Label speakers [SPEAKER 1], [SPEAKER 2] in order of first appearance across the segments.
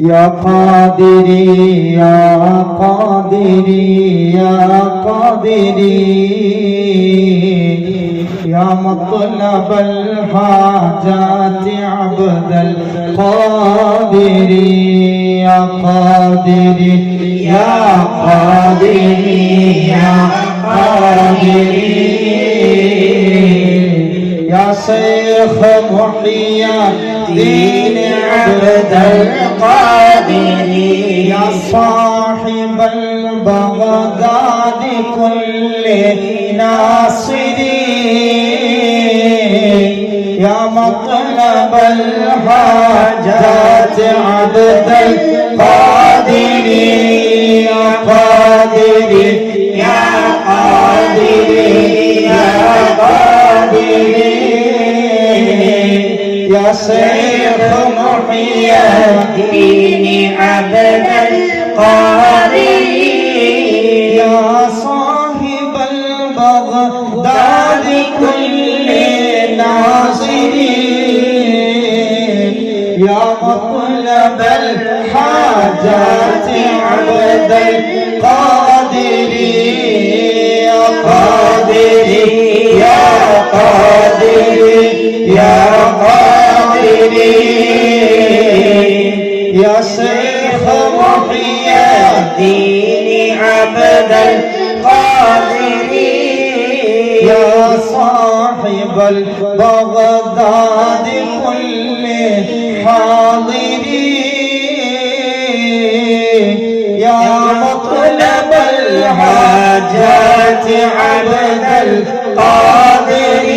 [SPEAKER 1] يا قادري يا قادري يا قادري يا مطلب الحاجات عبد القادر يا قادري يا قادري يا قادري يا شيخ محيي الدين عبد القادر يا صاحب البغداد كل ناصري يا مطلب الحاجات عبد القادر يا قادر يا قادر يا قادر يا شيخ محيي الدين عبد القادر يا صاحب البغداد كل ناصرين يا مطلب الحاجات عبد القادر يا قادر يا قادر يا قادر يا شيخ محيي الدين عبد القادر يا صاحب البغداد كل حاضر يا مطلب الحاجات عبد القادر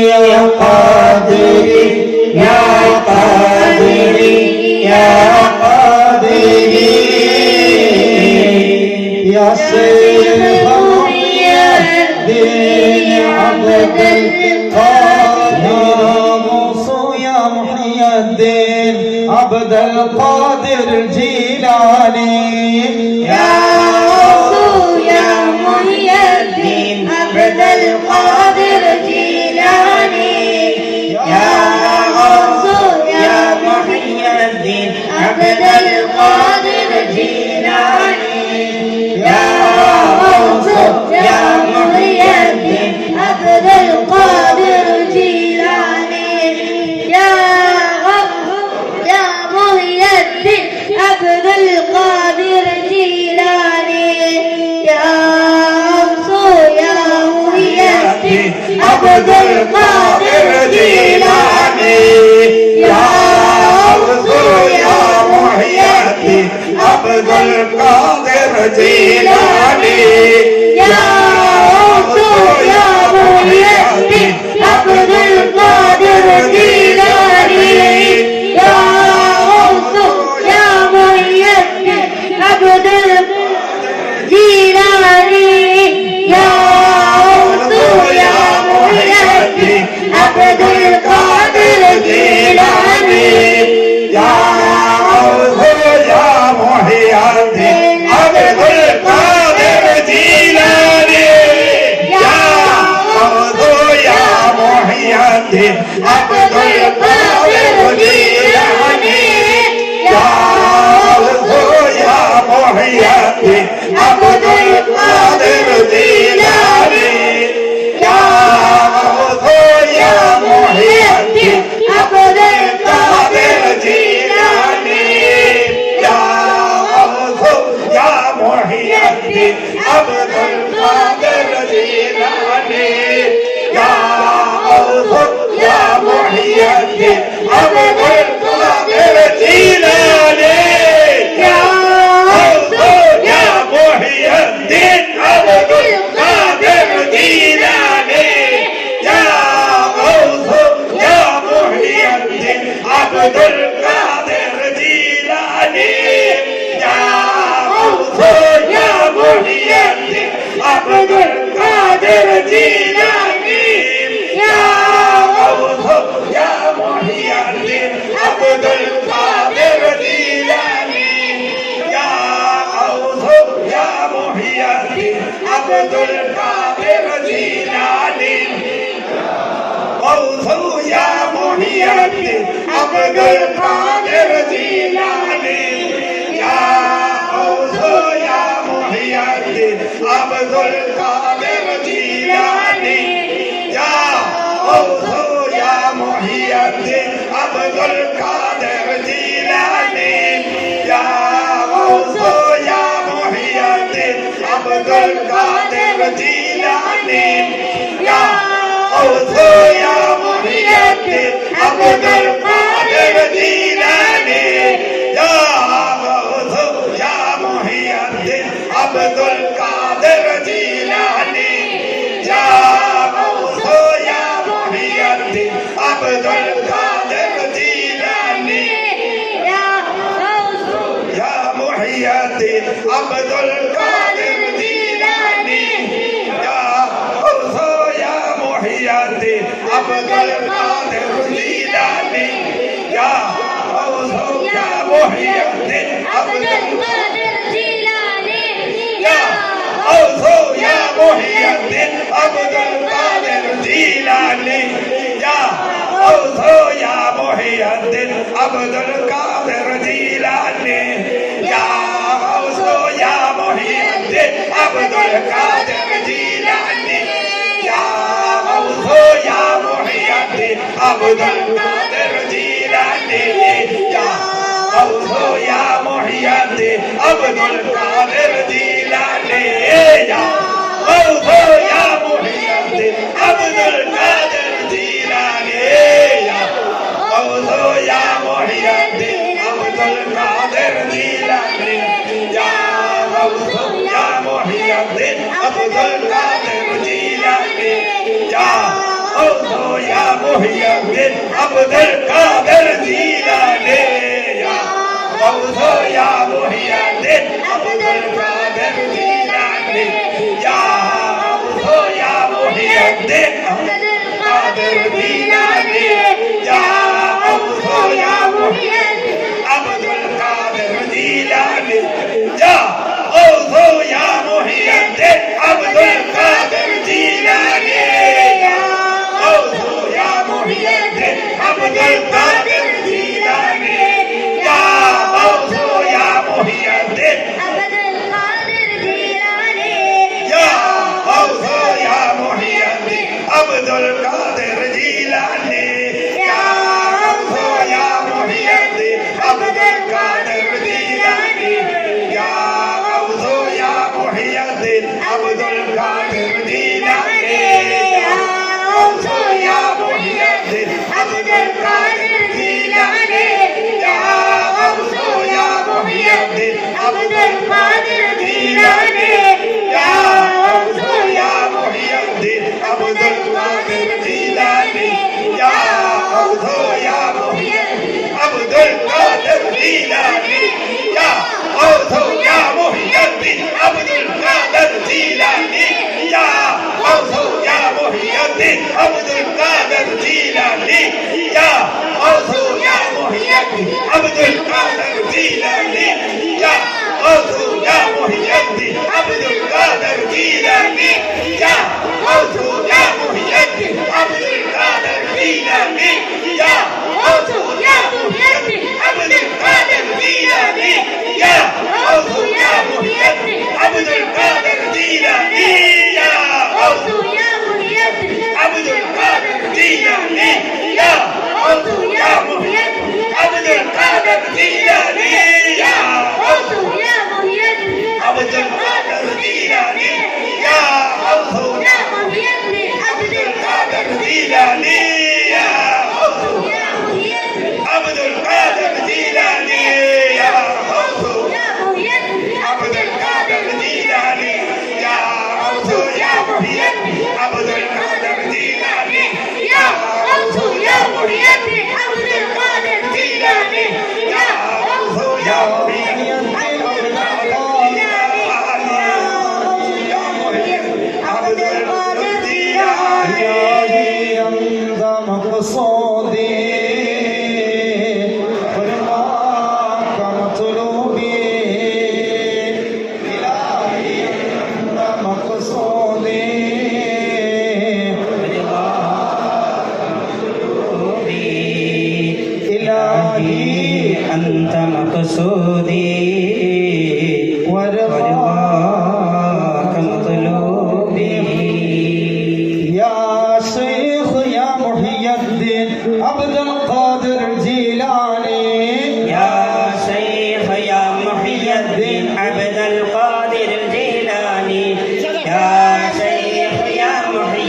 [SPEAKER 1] يا قادر يا قادر يا قادر يا شيخ محيي الدين عبد القادر يا موسى يا محيي الدين عبد القادر الجيلاني
[SPEAKER 2] يا موسى يا محيي الدين عبد القادر الجيلاني يا موسى يا محيي الدين عبد القادر الجيلاني يا موسى يا محيي الدين عبد القادر الجيلاني يا محيي الدين عبد القادر الجيلاني يا موسى يا محيي الدين عبد القادر الجيلاني يا موسى يا محيي الدين عبد القادر الجيلاني يا موسى يا محيي الدين عبد القادر الجيلاني يا موسى يا محيي الدين عبد الجيلاني يا موسى يا محيي الدين عبد القادر الجيلاني
[SPEAKER 3] يا موسى يا محيي الدين عبد القادر الجيلاني يا موسى يا محيي الدين عبد القادر الجيلاني يا موسى يا محيي الدين عبد القادر الجيلاني يا موسى يا محيي الدين عبد القادر الجيلاني يا موسى يا محيي الدين عبد القادر الجيلاني يا موسى يا محيي الدين عبد القادر الجيلاني يا موسى يا محيي الدين عبد القادر الجيلاني يا موسى يا محيي الدين عبد القادر الجيلاني يا موسى يا محيي الدين عبد القادر الجيلاني يا موسى يا محيي الدين عبد القادر الجيلاني يا موسى يا محيي الدين عبد القادر الجيلاني موسى يا محيي الدين عبد القادر الجيلاني അബ്ദുൽ ഖാദിർ ജീലാനി യാ ഔസു യാ മുഹിയുദ്ദീൻ അബ്ദുൽ ഖാദിർ ജീലാനി യാ ഔസു യാ മുഹിയുദ്ദീൻ അബ്ദുൽ ഖാദിർ ജീലാനി യാ ഔസു യാ മുഹിയുദ്ദീൻ അബ്ദുൽ ഖാദിർ ജീലാനി യാ ഔസു യാ മുഹിയുദ്ദീൻ അബ്ദുൽ ഖാദിർ ജീലാനി യാ ഔസു യാ മുഹിയുദ്ദീൻ അബ്ദുൽ ഖാദിർ ജീലാനി യാ ഔസു യാ മുഹിയുദ്ദീൻ അബ്ദുൽ ഖാദിർ ജീലാനി യാ ഔസു യാ മുഹിയുദ്ദീൻ അബ്ദുൽ ഖാദിർ ജീലാനി യാ ഔസു യാ മുഹിയുദ്ദീൻ അബ്ദുൽ ഖാദിർ ജീലാനി യാ ഔസു യാ മുഹിയുദ്ദീൻ അബ്ദുൽ ഖാദിർ ജീലാനി യാ ഔസു യാ മുഹിയുദ്ദീൻ അബ്ദുൽ ഖാദിർ ജീലാനി യാ ഔസു യാ മുഹിയുദ്ദീൻ അബ്ദുൽ ഖാദിർ ജീലാനി യാ ഔസു യാ മുഹിയുദ്ദീൻ അബ്ദുൽ ഖാദിർ ജീലാനി യാ ഔസു യാ മുഹിയുദ്ദീൻ അബ്ദുൽ ഖാദിർ ജീലാനി യാ ഔസു യാ മുഹിയുദ്ദീൻ അബ്ദുൽ ഖാദിർ ജീലാനി യാ ഔസു യാ മുഹിയുദ്ദീൻ അബ്ദുൽ ഖാദിർ ജീലാനി യാ ഔസു യാ മുഹിയുദ്ദീൻ അബ്ദുൽ ഖാദിർ ജീലാനി യാ ഔസു യാ മുഹിയുദ്ദീൻ അബ്ദുൽ ഖാദിർ ജീലാനി യാ ഔസു യാ മുഹിയുദ്ദീൻ അബ്ദുൽ ഖാദിർ ജീലാനി യാ ഔസു യാ മുഹിയുദ്ദീൻ അബ്ദുൽ ഖാദിർ ജീലാനി യാ ഔസു യാ മുഹിയുദ്ദീൻ അബ്ദുൽ ഖാദിർ ജീലാനി യാ ഔസു യാ മുഹിയുദ്ദീൻ അബ്ദുൽ ഖാദിർ ജീലാനി യാ ഔസു യാ മുഹിയുദ്ദീൻ അബ്ദുൽ ഖാദിർ ജീലാനി യാ ഔസു യാ മുഹിയുദ്ദീൻ
[SPEAKER 2] അബ്ദുൽ ഖാദിർ ജീലാനി
[SPEAKER 3] യാ ഔസു യാ മുഹിയുദ്ദീൻ അബ്ദുൽ ഖാദിർ ജീലാനി യാ ഔസു യാ മുഹിയുദ്ദീൻ അബ്ദുൽ ഖാദിർ ജീലാനി യാ ഔസു യാ മുഹിയുദ്ദീൻ അബ്ദുൽ ഖാദിർ ജീലാനി യാ ഔസു യാ മുഹിയുദ്ദീൻ അബ്ദുൽ ഖാദിർ ജീലാനി യാ ഔസു യാ മുഹിയുദ്ദീൻ അബ്ദുൽ ഖാദിർ ജീലാനി യാ ഔസു യാ മുഹിയുദ്ദീൻ അബ്ദുൽ ഖാദിർ ജീലാനി യാ ഔസു യാ മുഹിയുദ്ദീൻ അബ്ദുൽ ഖാദിർ ജീലാനി യാ ഔസു യാ മുഹിയുദ്ദീൻ അബ്ദുൽ ഖാദിർ ജീലാനി യാ ഔസു യാ മുഹിയുദ്ദീൻ അബ്ദുൽ ഖാദിർ ജീലാനി യാ ഔസു യാ മുഹിയുദ്ദീൻ അബ്ദുൽ ഖാദിർ ജീലാനി യാ ഔസു യാ മുഹിയുദ്ദീൻ അബ്ദുൽ ഖാദിർ ജീലാനി യാ ഔസു യാ മുഹിയുദ്ദീൻ അബ്ദുൽ ഖാദിർ ജീലാനി യാ ഔസു യാ മുഹിയുദ്ദീൻ അബ്ദുൽ ഖാദിർ ജീലാനി യാ ഔസു യാ മുഹിയുദ്ദീൻ അബ്ദുൽ ഖാദിർ ജീലാനി യാ ഔസു യാ മുഹിയുദ്ദീൻ അബ്ദുൽ ഖാദിർ ജീലാനി യാ ഔസു യാ മുഹിയുദ്ദീൻ അബ്ദുൽ ഖാദിർ ജീലാനി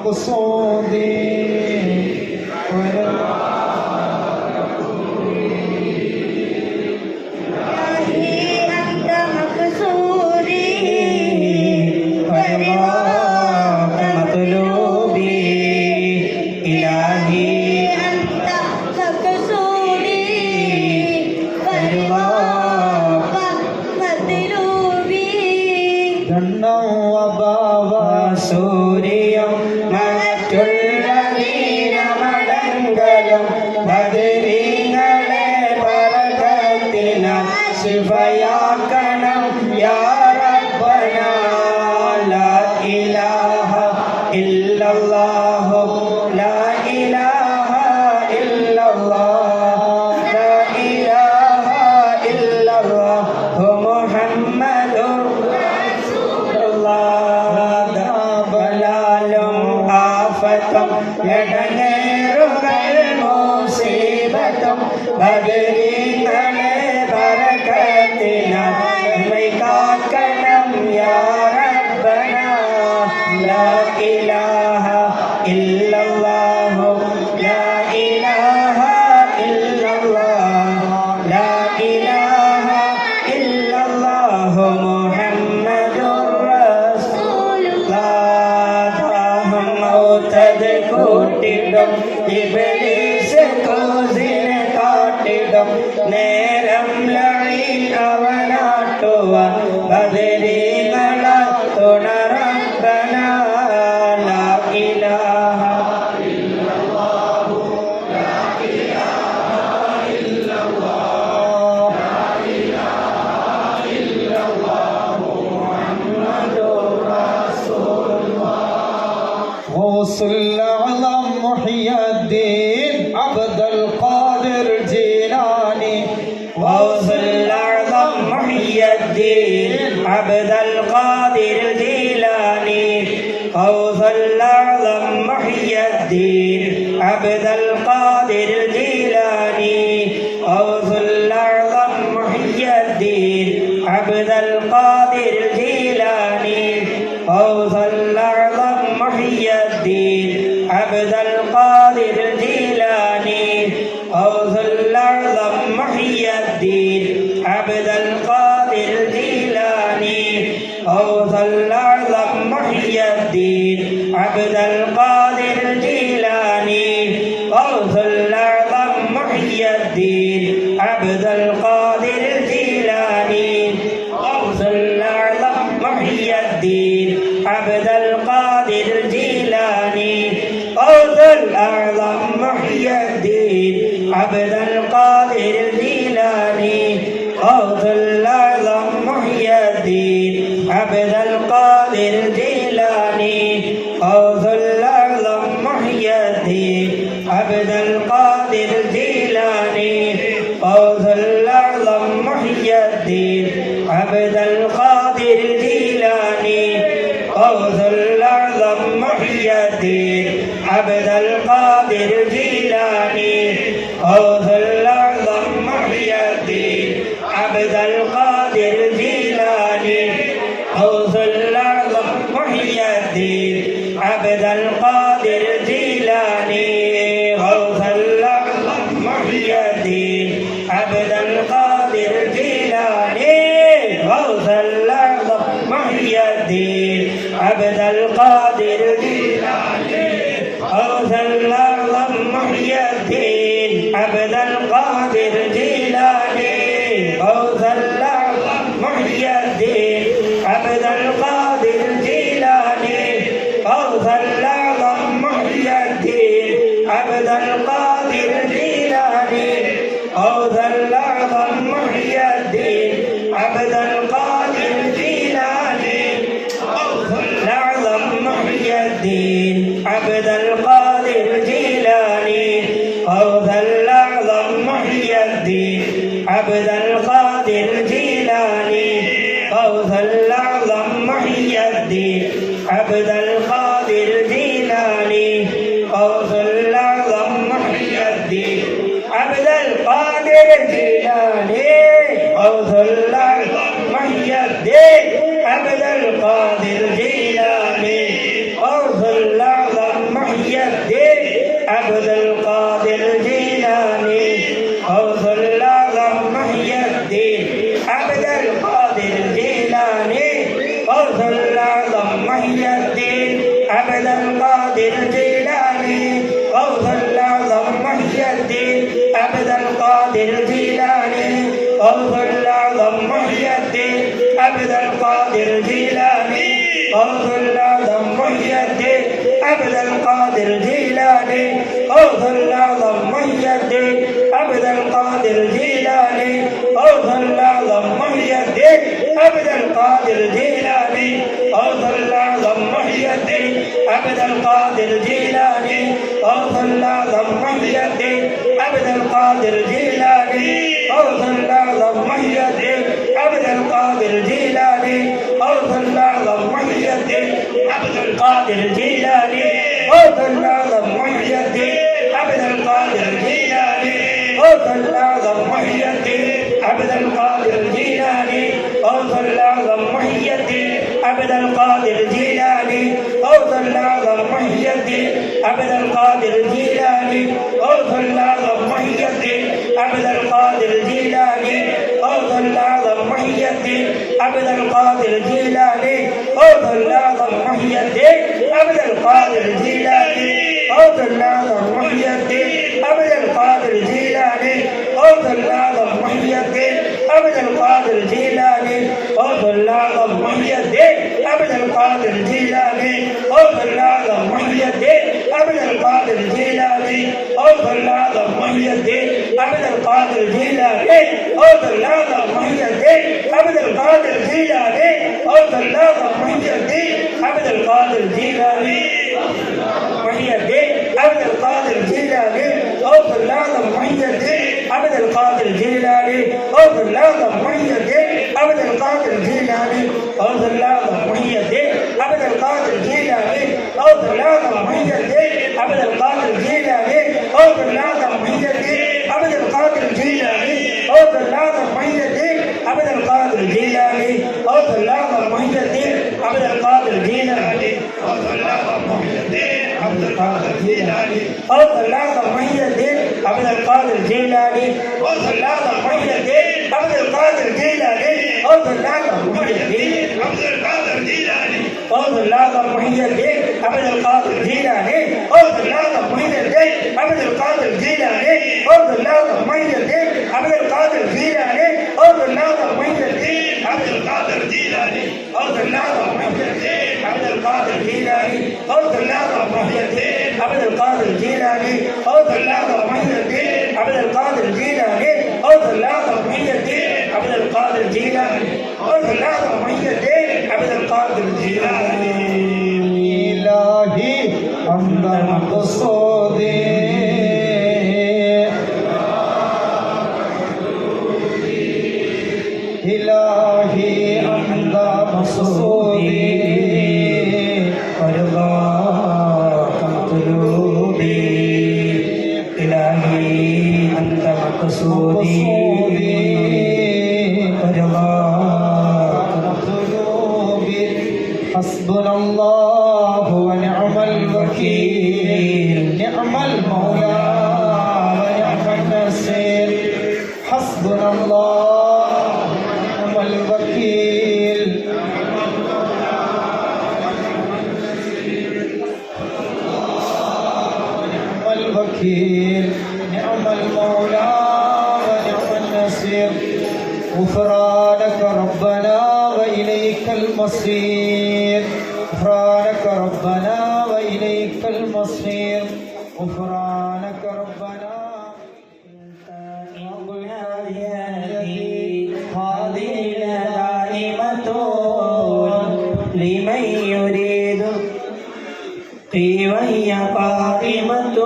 [SPEAKER 4] مقصودي
[SPEAKER 2] إلهي أنت مقصودي
[SPEAKER 1] ورضاك مطلوبي إلهي
[SPEAKER 2] أنت مقصودي ورضاك مطلوبي
[SPEAKER 4] جنة وبابا
[SPEAKER 1] സൂര്യം മറ്റുള്ള നീലമടങ്ങളും ബദരീങ്ങളെ ബറകത്തിനാൽ ശിഫയാക്കണം യാ റബ്ബനാ ലാ ഇലാഹ ഇല്ലല്ലാഹു ലാ ഇലാഹ ഇല്ലല്ലാഹ് ലാ ഇലാഹ ഇല്ലല്ലാഹു മുഹമ്മദുർ ബലാലും ആഫത്തും എടങ്ങേറുകൾ മുസീബത്തും ബദരീങ്ങളെ ബറകത്തിനാൽ നമ്മെ കാക്കണം യാ റബ്ബനാ ലാ ഇലാഹ ഇല്ലല്ലാഹു ലാ ഇലാഹ ഇല്ലല്ലാഹ് ലാ ഇലാഹ ഇല്ലല്ലാഹു മുഹമ്മദുർ കൂട്ടിടും ഇബ്ലീസ് കോസിനെ കാട്ടിടും നേരം ലഈൻ അവനാട്ടുവാൻ ബദരീങ്ങള തുണറബ്ബനാ ലാ ഇലാഹ
[SPEAKER 4] غوث الأعظم محي الدين عبد القادر جيلاني
[SPEAKER 1] غوث الأعظم محي الدين عبد القادر الجيلاني غوث الأعظم محي الدين عبد القادر الجيلاني غوث الأعظم محي الدين عبد القادر الجيلاني غوث الأعظم محي الدين عبد القادر الجيلاني غوث الأعظم محي الدين عبد القادر الجيلاني غوث الأعظم محي الدين عبد القادر الجيلاني غوث الأعظم محي الدين عبد القادر الجيلاني غوث الأعظم محي الدين عبد القادر الجيلاني غوث الأعظم محي الدين عبد القادر الجيلاني غوث الأعظم محي الدين عبد القادر الجيلاني غوث الأعظم محي الدين عبد القادر الجيلاني غوث الأعظم محي الدين عبد القادر الجيلاني غوث الأعظم محي الدين عبد القادر الجيلاني غوث الأعظم محي الدين عبد القادر الجيلاني غوث الأعظم محي الدين عبد القادر الجيلاني غوث الأعظم محي الدين عبد القادر الجيلاني غوث الأعظم محي الدين عبد القادر الجيلاني غوث الأعظم محي الدين عبد القادر الجيلاني غوث الأعظم محي الدين عبد القادر الجيلاني غوث الأعظم محي الدين عبد القادر الجيلاني غوث الأعظم محي الدين عبد القادر الجيلاني غوث الأعظم محي الدين عبد القادر الجيلاني غوث الأعظم محي الدين عبد القادر الجيلاني غوث الأعظم محي الدين عبد القادر الجيلاني غوث الأعظم محي الدين عبد القادر الجيلاني غوث الأعظم محي الدين عبد القادر الجيلاني غوث الأعظم عبد القادر الجيلاني غوث الأعظم محي الدين عبد القادر الجيلاني غوث الأعظم محي الدين عبد القادر الجيلاني غوث الأعظم محي الدين عبد القادر الجيلاني غوث الأعظم محي الدين عبد القادر الجيلاني غوث الأعظم محي الدين عبد القادر الجيلاني غوث الأعظم محي الدين عبد القادر الجيلاني غوث الأعظم محي الدين عبد القادر الجيلاني غوث الأعظم محي الدين عبد القادر الجيلاني غوث الأعظم محي الدين عبد القادر الجيلاني غوث الأعظم محي الدين عبد القادر الجيلاني غوث الأعظم محي الدين عبد القادر الجيلاني غوث الأعظم محي الدين عبد القادر الجيلاني غوث الأعظم محي الدين عبد القادر الجيلاني غوث الأعظم محي الدين عبد القادر الجيلاني غوث الأعظم محي الدين عبد القادر الجيلاني غوث الأعظم محي الدين عبد القادر الجيلاني غوث الأعظم محي الدين عبد القادر الجيلاني غوث الأعظم محي الدين عبد القادر الجيلاني غوث الأعظم محي الدين عبد القادر الجيلاني غوث الأعظم محي الدين عبد القادر الجيلاني غوث الأعظم محي الدين عبد القادر الجيلاني غوث الأعظم محي الدين عبد القادر الجيلاني غوث الأعظم محي الدين عبد القادر الجيلاني محي الدين عبد القادر الجيلاني غوث الأعظم محي الدين عبد القادر الجيلاني غوث الأعظم محي الدين عبد القادر الجيلاني غوث الأعظم محي الدين عبد القادر الجيلاني غوث الأعظم محي الدين عبد القادر الجيلاني غوث الأعظم محي الدين عبد القادر الجيلاني غوث الأعظم محي الدين عبد القادر الجيلاني غوث الأعظم محي الدين عبد القادر الجيلاني غوث الأعظم محي الدين عبد القادر الجيلاني غوث الأعظم محي الدين عبد القادر الجيلاني غوث الأعظم محي الدين عبد القادر الجيلاني غوث الأعظم محي الدين عبد القادر الجيلاني غوث الأعظم محي الدين عبد القادر الجيلاني غوث الأعظم محي الدين عبد القادر الجيلاني غوث الأعظم محي الدين عبد القادر الجيلاني غوث الأعظم محي الدين عبد القادر الجيلاني غوث الأعظم محي الدين عبد القادر الجيلاني غوث الأعظم محي الدين عبد القادر الجيلاني غوث الأعظم محي الدين عبد القادر الجيلاني غوث الأعظم محي الدين عبد القادر الجيلاني غوث الأعظم محي الدين عبد القادر الجيلاني
[SPEAKER 4] إلهي أنت مقصودي إلهي أنت مقصودي
[SPEAKER 1] ورضاك مطلوبي إلهي أنت مقصودي ورضاك
[SPEAKER 4] مطلوبي حسبنا الله ونعم الوكيل نعم المولى ونعم النصير حسبنا الله ونعم الوكيل الوكيل نعم المولى ونعم النصير غفرانك ربنا وإليك المصير غفرانك ربنا وإليك المصير غفرانك ربنا
[SPEAKER 1] هذه دائمة لمن يريد وهي قائمة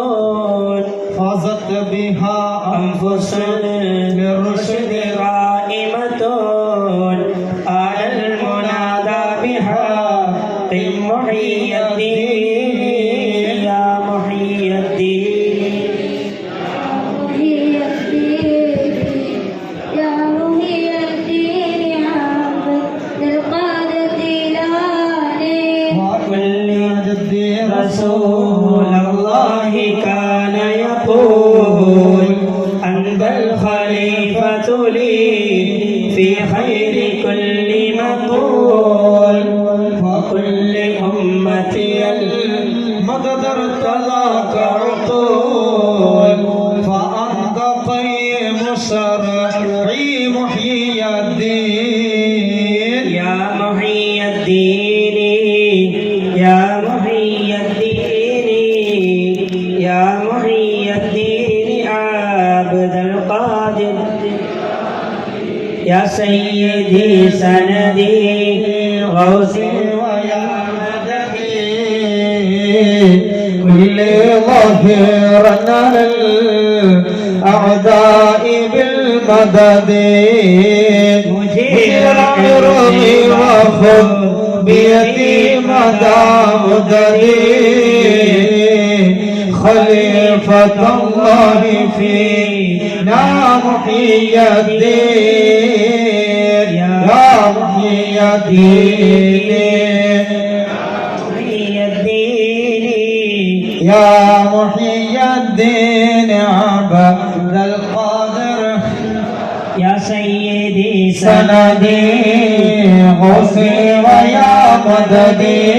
[SPEAKER 4] فازت بها
[SPEAKER 1] أنفس للرشد قائمة على المنادى بها محي الدين يا محي الدين
[SPEAKER 2] محي الدين يا محي الدين عبد القادر الجيلاني
[SPEAKER 1] وكل رسول الله كان يقول أنت الخليفة لي في خير كل مقول وكل أمة محي الدين يا محي الدين يا محي الدين عبد القادر يا سيدي سندي غوثي ويا مددي
[SPEAKER 4] كل ظهيرنا للأعداء بالمدد مجير عرضي وخذ بيدي مدى مددي خليفة الله فينا محيي الدين يا محيي الدين يا محيي الدين عبد القادر
[SPEAKER 1] يا سيدي
[SPEAKER 4] سندي غوثي ويا مددي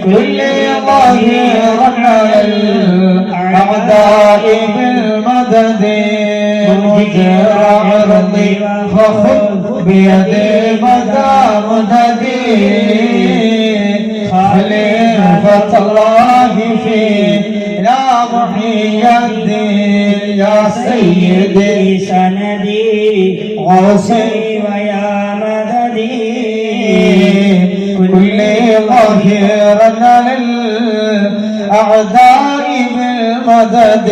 [SPEAKER 4] كل ظهير على الأعداء بالمدد مجير عرضي فخذ بيدي مدى مددي خليفة الله فينا محيي الدين يا سيدي
[SPEAKER 1] سندي
[SPEAKER 4] غوثي
[SPEAKER 1] ويا مددي
[SPEAKER 4] كل ظهيرنا للأعداء بالمدد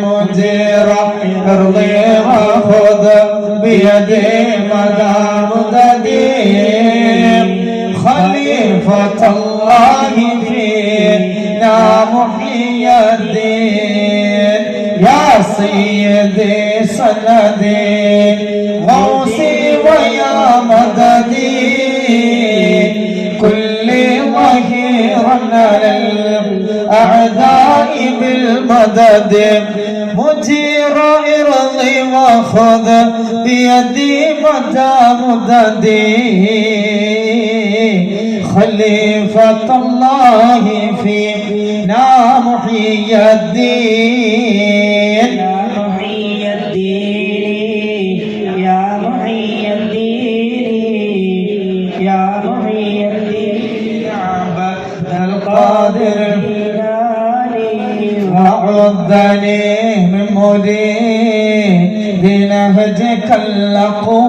[SPEAKER 4] مدير ارضي وخذ بيدي مدى مددي خليفة الله فينا محيي الدين يا سيدي سندي غوثي ويا مددي كل ظهيرنا للأعداء بالمدد مجير ارضي وخذ بيدي مدى مددي خليفة الله فينا محيي الدين
[SPEAKER 1] يا محيي الدين يا محيي الدين يا محيي الدين
[SPEAKER 4] عبد القادر وعذني من مريد نهجك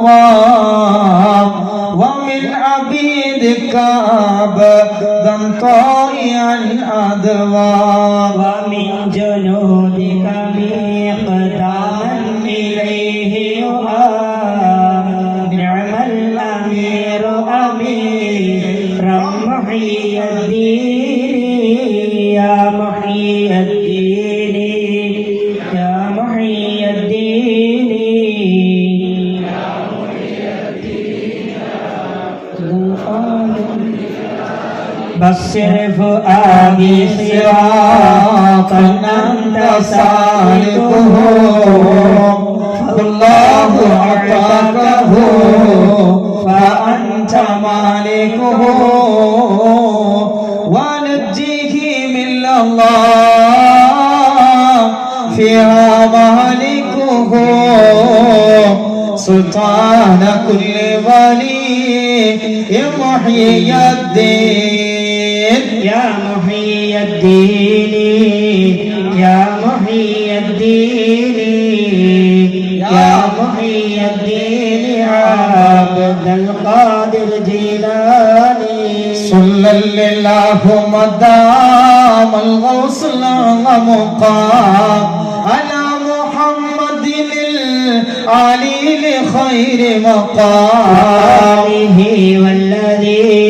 [SPEAKER 4] الأقوام ومن عبيدك عبدا طائعا أدوام
[SPEAKER 1] ومن جنودك مقداما إليه يهام نعم الأمير أميرا محيي الدين يا محيي الدين يا محيي الدين بصر فؤادي
[SPEAKER 4] صراطا أنت سالكه فالله أعطاكه فأنت مالكه ونجيه من الله فيها مالكه سلطان كل ولي محيي الدين
[SPEAKER 1] يا محيي الدين يا محيي الدين يا محيي الدين عبد القادر جيلاني
[SPEAKER 4] صلى الله مدام الغوث الأعظم قام على محمد العلي لخير مقام
[SPEAKER 1] والذي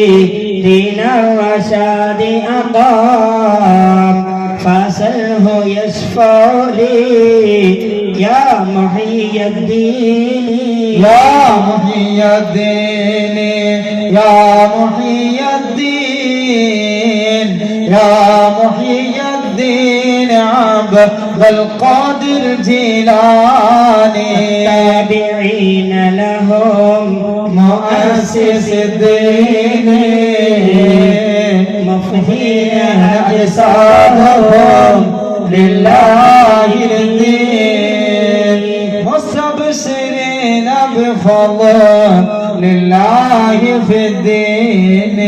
[SPEAKER 1] دين الرشاد أقام فاسأله يشفع لي يا محيي الدين
[SPEAKER 4] يا محيي الدين يا محيي الدين يا محيي الدين عبد القادر جيلاني
[SPEAKER 1] التابعين لهم
[SPEAKER 4] مؤسس الدين مفهين أجسادهم لله الدين مستبشرين بفضل لله في الدين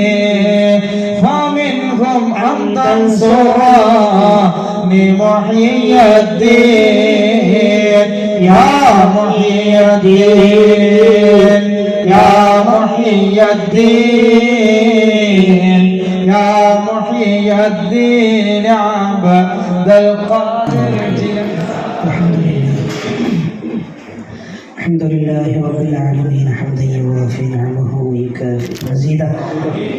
[SPEAKER 4] فمنهم أن تنصرني محيي الدين يا محيي الدين يا محيي الدين يا محيي الدين عبد القادر
[SPEAKER 1] الحمد لله رب العالمين حمدا يوافي نعمه ويكافئ مزيدا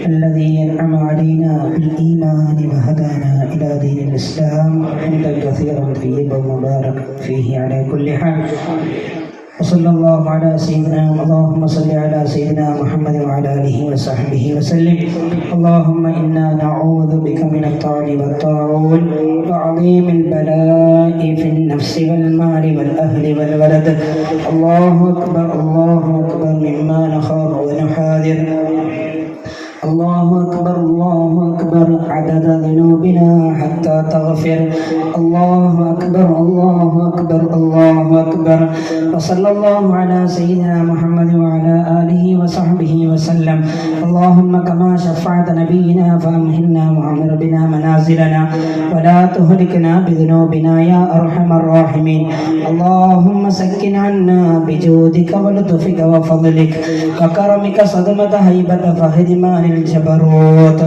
[SPEAKER 1] الذي ينعم علينا بالإيمان وهدانا إلى دين الإسلام حمدا كثيرا طيبا مباركا فيه على كل حال وصلى الله على سيدنا اللهم صل على سيدنا محمد وعلى آله وصحبه وسلم اللهم إنا نعوذ بك من الطعن والطاعون وعظيم البلاء في النفس والمال والأهل والولد الله أكبر مما نخاف ونحاذر الله أكبر عدد ذنوبنا حتى تغفر الله أكبر وصلى الله على سيدنا محمد وعلى آله وصحبه وسلم اللهم كما شفعت نبينا فأمهلنا وعمر بنا منازلنا ولا تهلكنا بذنوبنا يا أرحم الراحمين اللهم سكن عنا بجودك ولطفك وفضلك وكرمك صدمة هيبة فهدمان الجبروت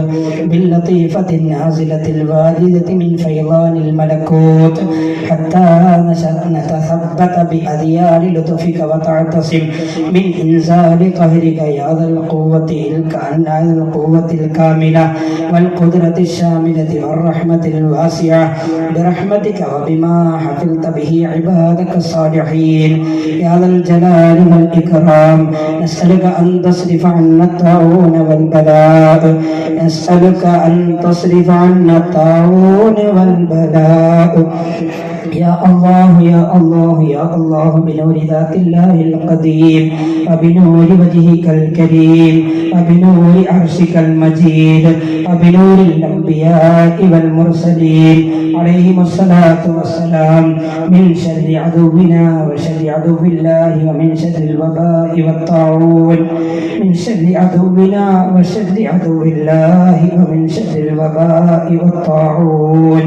[SPEAKER 1] باللطيفة النازلة الواردة من فيضان الملكوت حتى نتثبت بأذيال لطفك وتعتصم من إنزال قهرك يا ذا القوة الكاملة والقدرة الشاملة والرحمة الواسعة برحمتك وبما حفظت به عبادك الصالحين يا ذا الجلال والإكرام نسألك أن تصرف عنا الطاعون والبلاء نسألك أن تصرف عنا الطاعون والبلاء يا الله بنور ذات الله القديم وبنور وجهك الكريم وبنور عرشك المجيد وبنور الأنبياء والمرسلين عليهم الصلاة والسلام من شر عدونا وشر عدو الله ومن شر الوباء والطاعون من شر عدونا وشر عدو الله ومن شر الوباء والطاعون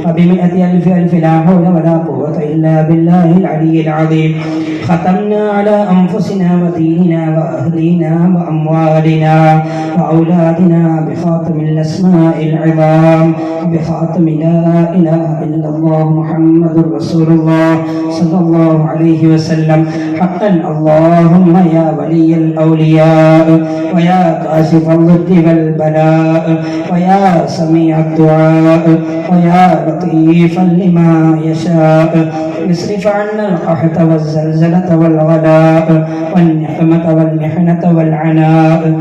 [SPEAKER 1] وبمئة ألف لا حول ولا قوة إلا بالله العلي العظيم ختمنا على أنفسنا وديننا وأهلنا وأموالنا وأولادنا بخاتم الأسماء العظام بخاتم لا إله إلا الله محمد رسول الله صلى الله عليه وسلم حقا اللهم يا ولي الأولياء ويا كاشف الضر والبلاء ويا سميع الدعاء ويا لطيفا لما يشاء اصرف عنا القحط والزلزلة والغلاء والنقمة والمحنة والعناء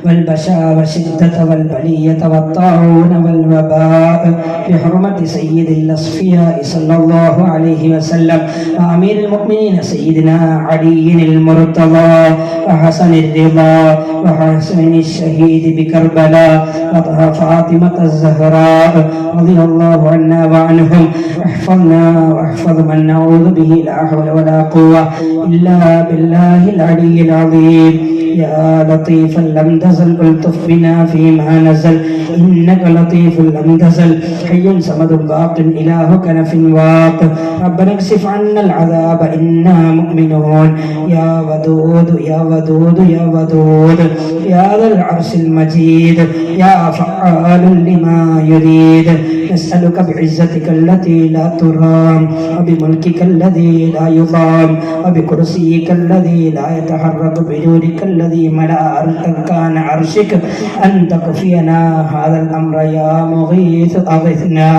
[SPEAKER 1] والبشاء والشدة والبلية والطاعون والوباء بحرمة سيد الأصفياء صلى الله عليه وسلم وأمير المؤمنين سيدنا علي المرتضى وحسن الرضا وحسن الشهيد بكربلاء وفاطمة الزهراء رضي الله عنا وعنهم احفظنا واحفظ من نعوذ به لا حول ولا قوة إلا بالله العلي العظيم يا لطيفا لم تزل الطف بنا فيما نزل إنك لطيف لم تزل حي صمد باق إله كنف واق ربنا اكشف عنا العذاب إنا مؤمنون يا ودود يا ودود يا ودود يا ذا العرش المجيد يا فعال لما يريد نسألك بعزتك التي لا ترام وبملكك الذي لا يضام وبكرسيك الذي لا يتحرك بنورك الذي ملأ أركان عرشك أن تكفينا هذا الأمر يا مغيث أغثنا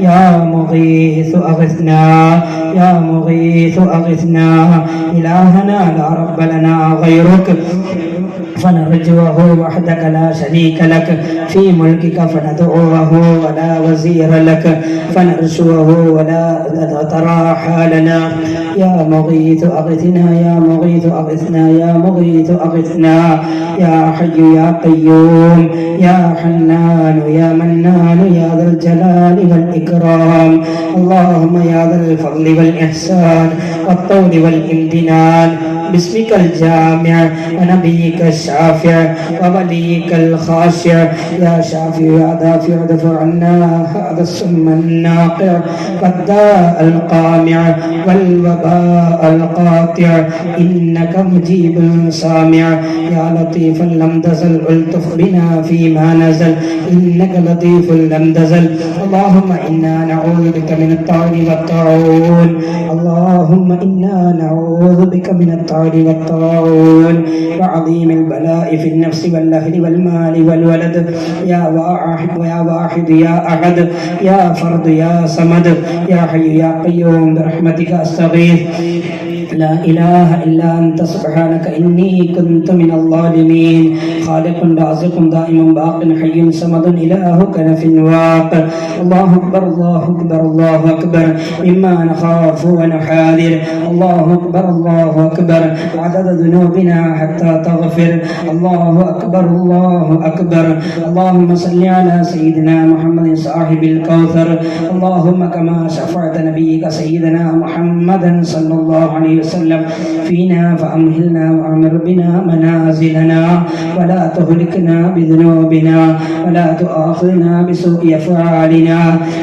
[SPEAKER 1] يا مغيث أغثنا يا مغيث أغثنا إلهنا لا رب لنا غيرك فنرجوه وحدك لا شريك لك في ملكك فندعوه ولا وزير لك فنرجوه ولا ترى حالنا يا مغيث أغثنا يا مغيث أغثنا يا مغيث أغثنا يا حي يا قيوم يا حنان يا منان يا ذا الجلال والإكرام اللهم يا ذا الفضل والإحسان والطول والامتنان باسمك الجامع ونبيك الشافع ووليك الخاشع يا شافع يا دافع ادفع عنا هذا السم الناقع والداء القامع والوباء القاطع إنك مجيب سامع يا لطيفا لم تزل الطف بنا فيما نزل إنك لطيف لم تزل اللهم إنا نعوذ بك من الطعن والطاعون اللهم إنا نعوذ بك من الطعن والطاعون وعظيم البلاء في النفس والأهل والمال والولد يا واحد يا أحد يا فرد يا صمد يا حي يا قيوم برحمتك أستغيث لا إله إلا أنت سبحانك إني كنت من الظالمين خالق رازق دائم باق حي صمد إله كنف واق الله أكبر الله أكبر الله أكبر مما نخاف ونحاذر الله أكبر الله أكبر عدد ذنوبنا حتى تغفر الله أكبر الله أكبر اللهم صل على سيدنا محمد صاحب الكوثر اللهم كما شفعت نبيك سيدنا محمدا صلى الله عليه وسلم فينا فأمهلنا وأمر بنا منازلنا ولا تهلكنا بذنوبنا ولا تؤاخذنا بسوء أفعالنا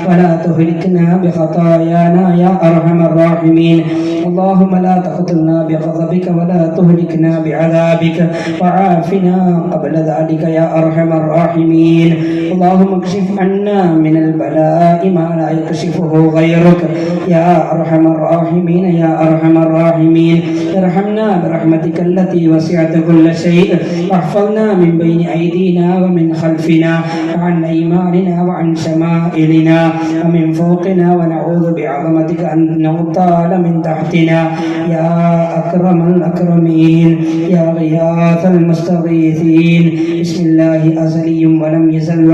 [SPEAKER 1] ولا تهلكنا بخطايانا يا أرحم الراحمين اللهم لا تقتلنا بغضبك ولا تهلكنا بعذابك وعافنا قبل ذلك يا أرحم الراحمين اللهم اكشف عنا من البلاء ما لا يكشفه غيرك يا أرحم الراحمين يا أرحم الراحمين ارحمنا برحمتك التي وسعت كل شيء واحفظنا من بين أيدينا ومن خلفنا وعن أيماننا وعن شمائلنا ومن فوقنا ونعوذ بعظمتك أن نغتال من تحتنا يا أكرم الأكرمين يا غياث المستغيثين بسم الله أزلي ولم يزل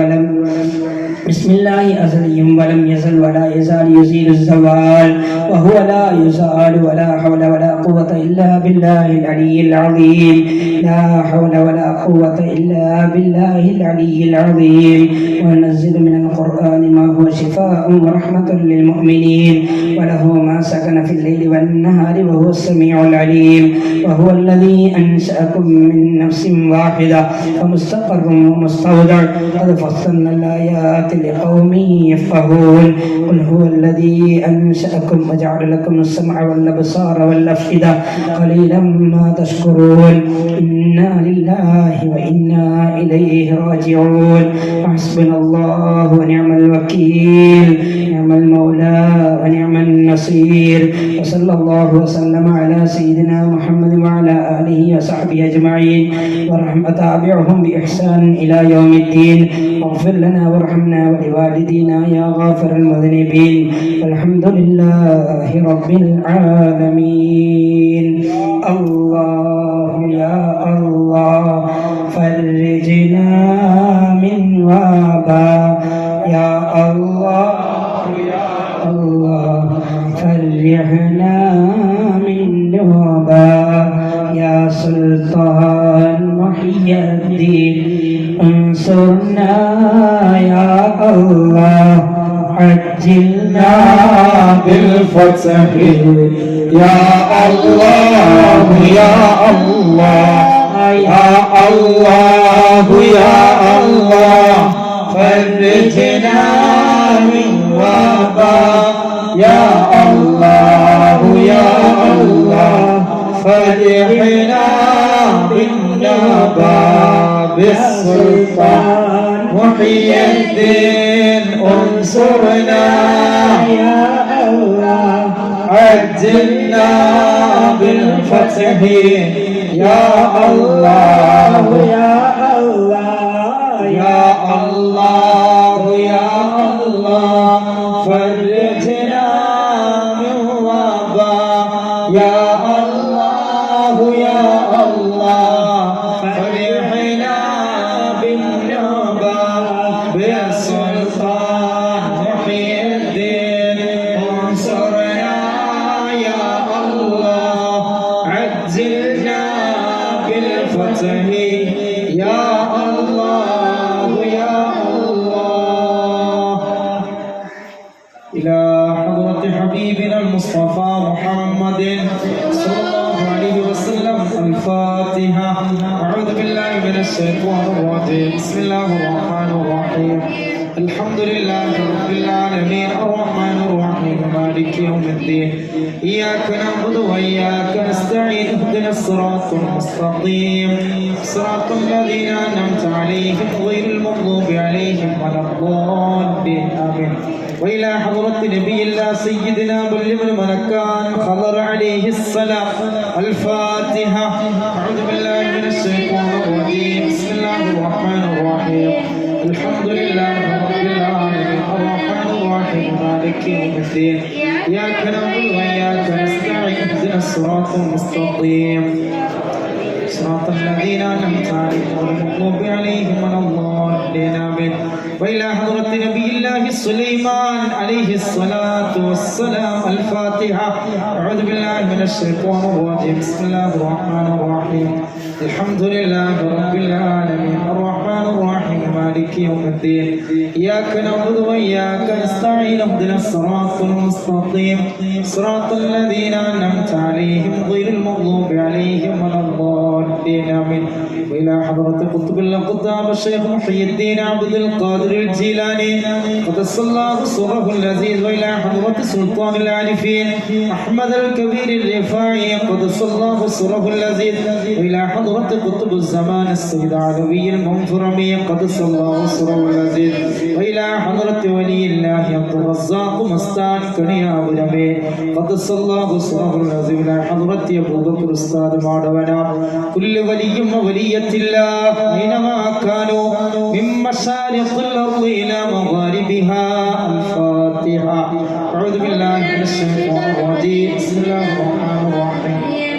[SPEAKER 1] بسم الله أزلي ولم يزل ولا يزال يزيل الزوال وهو لا يزال ولا حول ولا قوة إلا بالله العلي العظيم لا حول ولا قوة إلا بالله العلي العظيم وننزل من القرآن ما هو شفاء ورحمة للمؤمنين وله ما سكن في الليل والنهار وهو السميع العليم وهو الذي أنشأكم من نفس واحدة فمستقر ومستودع قد فصلنا الآيات لقوم يفقهون قل هو الذي أنشأكم وجعل لكم السمع والأبصار والأفئدة قليلا ما تشكرون إنا لله وإنا إليه راجعون حسبنا الله ونعم الوكيل نعم المولى ونعم النصير وصلى الله وسلم على سيدنا محمد وعلى آله وصحبه أجمعين ورحمة تابعهم بإحسان إلى يوم الدين واغفر لنا وارحمنا ولوالدينا يا غافر المذنبين والحمد لله رب العالمين الله يا الله فرجنا من وباء يا الله يا الله فرحنا من وباء يا سلطان محي الدين انصرنا يا الله عجلنا بالفتح يا الله يا الله يا الله يا الله فرجنا من وباء يا الله يا الله فرحنا بالنبا بالسلطان محي الدين انصرنا يا الله عجلنا بالفتح يا الله يا الله يا الله يا الله فرجنا من وباء يا الله يا الله فرحنا
[SPEAKER 5] يا الله يا الله إلى حضرة حبيبنا المصطفى محمد صلى الله عليه وسلم الفاتحة. أعوذ بالله من الشيطان الرجيم. بسم الله الرحمن الرحيم. الحمد لله رب العالمين الرحمن الرحيم مالك يوم الدين. إياك نعبد وإياك نستعين اهدنا الصراط المستقيم صراط الذين أنعمت عليهم غير المغضوب عليهم ولا الضالين آمين. وإلى حضرة نبي الله سيدنا بلغ الملكان خضر عليه السلام الفاتحة. أعوذ بالله من الشيطان الرجيم. بسم الله الرحمن الرحيم. الحمد لله رب العالمين الرحمن الرحيم مالك يوم الدين. إياك نعبد وإياك نستعين اهدنا الصراط المستقيم صراط الذين أنعمت عليهم غير المغضوب عليهم ولا الضالين آمين. وإلى حضرة نبي الله سليمان عليه الصلاة والسلام الفاتحة. أعوذ بالله من الشيطان الرجيم. بسم الله الرحمن الرحيم. الحمد لله رب العالمين الرحمن الرحيم مالك يوم الدين. إياك نعبد وإياك نستعين اهدنا الصراط المستقيم صراط الذين أنعمت عليهم غير المغضوب عليهم ولا الضالين آمين. وإلى حضرة قطب الأقطاب الشيخ محي الدين عبد القادر الجيلاني قدس الله سره العزيز. وإلى حضرة سلطان العارفين أحمد الكبير الرفاعي قدس الله سره العزيز. وإلى حضرة قطب الزمان السيد علوي المنفرمي قدس الله سره العزيز. وإلى حضرة ولي الله عبد الرزاق مستان كنيابرمي قدس الله سره العزيز. وإلى حضرة أبو بكر أستاذ مادونا كل ولي وولية الله أينما كانوا من مشارق الأرض إلى مغاربها الفاتحة. أعوذ بالله من الشيطان الرجيم. بسم الله الرحمن الرحيم.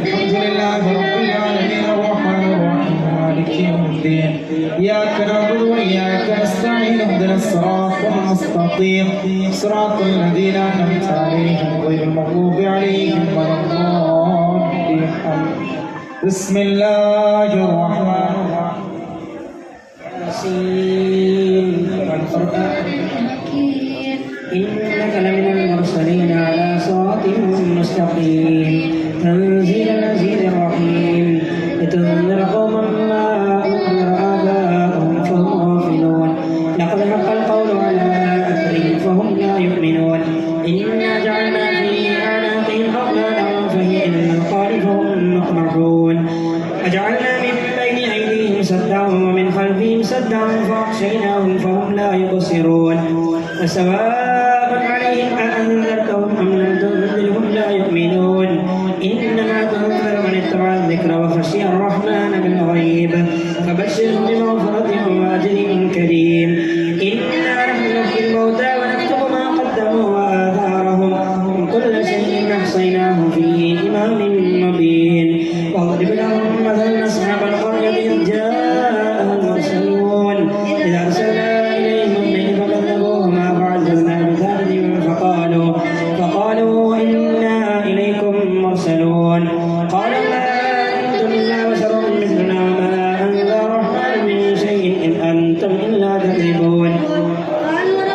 [SPEAKER 5] الحمد لله رب العالمين الرحمن الرحيم مالك يوم الدين. إياك نعبد وإياك نستعين اهدنا الصراط المستقيم صراط الذين أنعمت عليهم غير المغضوب عليهم ولا الضالين آمين. بسم الله الرحمن الرحيم.
[SPEAKER 1] إنك لمن المرسلين على صراط مستقيم تنزيل العزيز الرحيم لتنذر قوما ما أنذر آباءهم فهم غافلون لقد حق القول على أكثرهم فهم لا يؤمنون إنا جعلنا في أعناقهم أغلالا فهي إلى الأذقان فهم مقمحون وجعلنا من بين أيديهم سدا ومن خلفهم سدا فأغشيناهم فهم لا يبصرون وسواء عليهم أأنذرتهم أم لم تنذرهم لا يؤمنون إنما تنذر من اتبع الذكر وخشي الرحمن بالغيب فبشرهم بمغفرة وأجر كريم. إنا نحن نحيي الموتى ونكتب ما قدموا وآثارهم وكل شيء أحصيناه في إمام مبين. واضرب لهم مثلا أصحاب القرية إذ جاءها المرسلون إذ أرسلنا إليهم اثنين فكذبوهما فعززنا بثالث فقالوا إنا إليكم مرسلون. قالوا ما أنتم إلا بشر مثلنا وما أنزل الرحمن من شيء إن أنتم إلا تكذبون.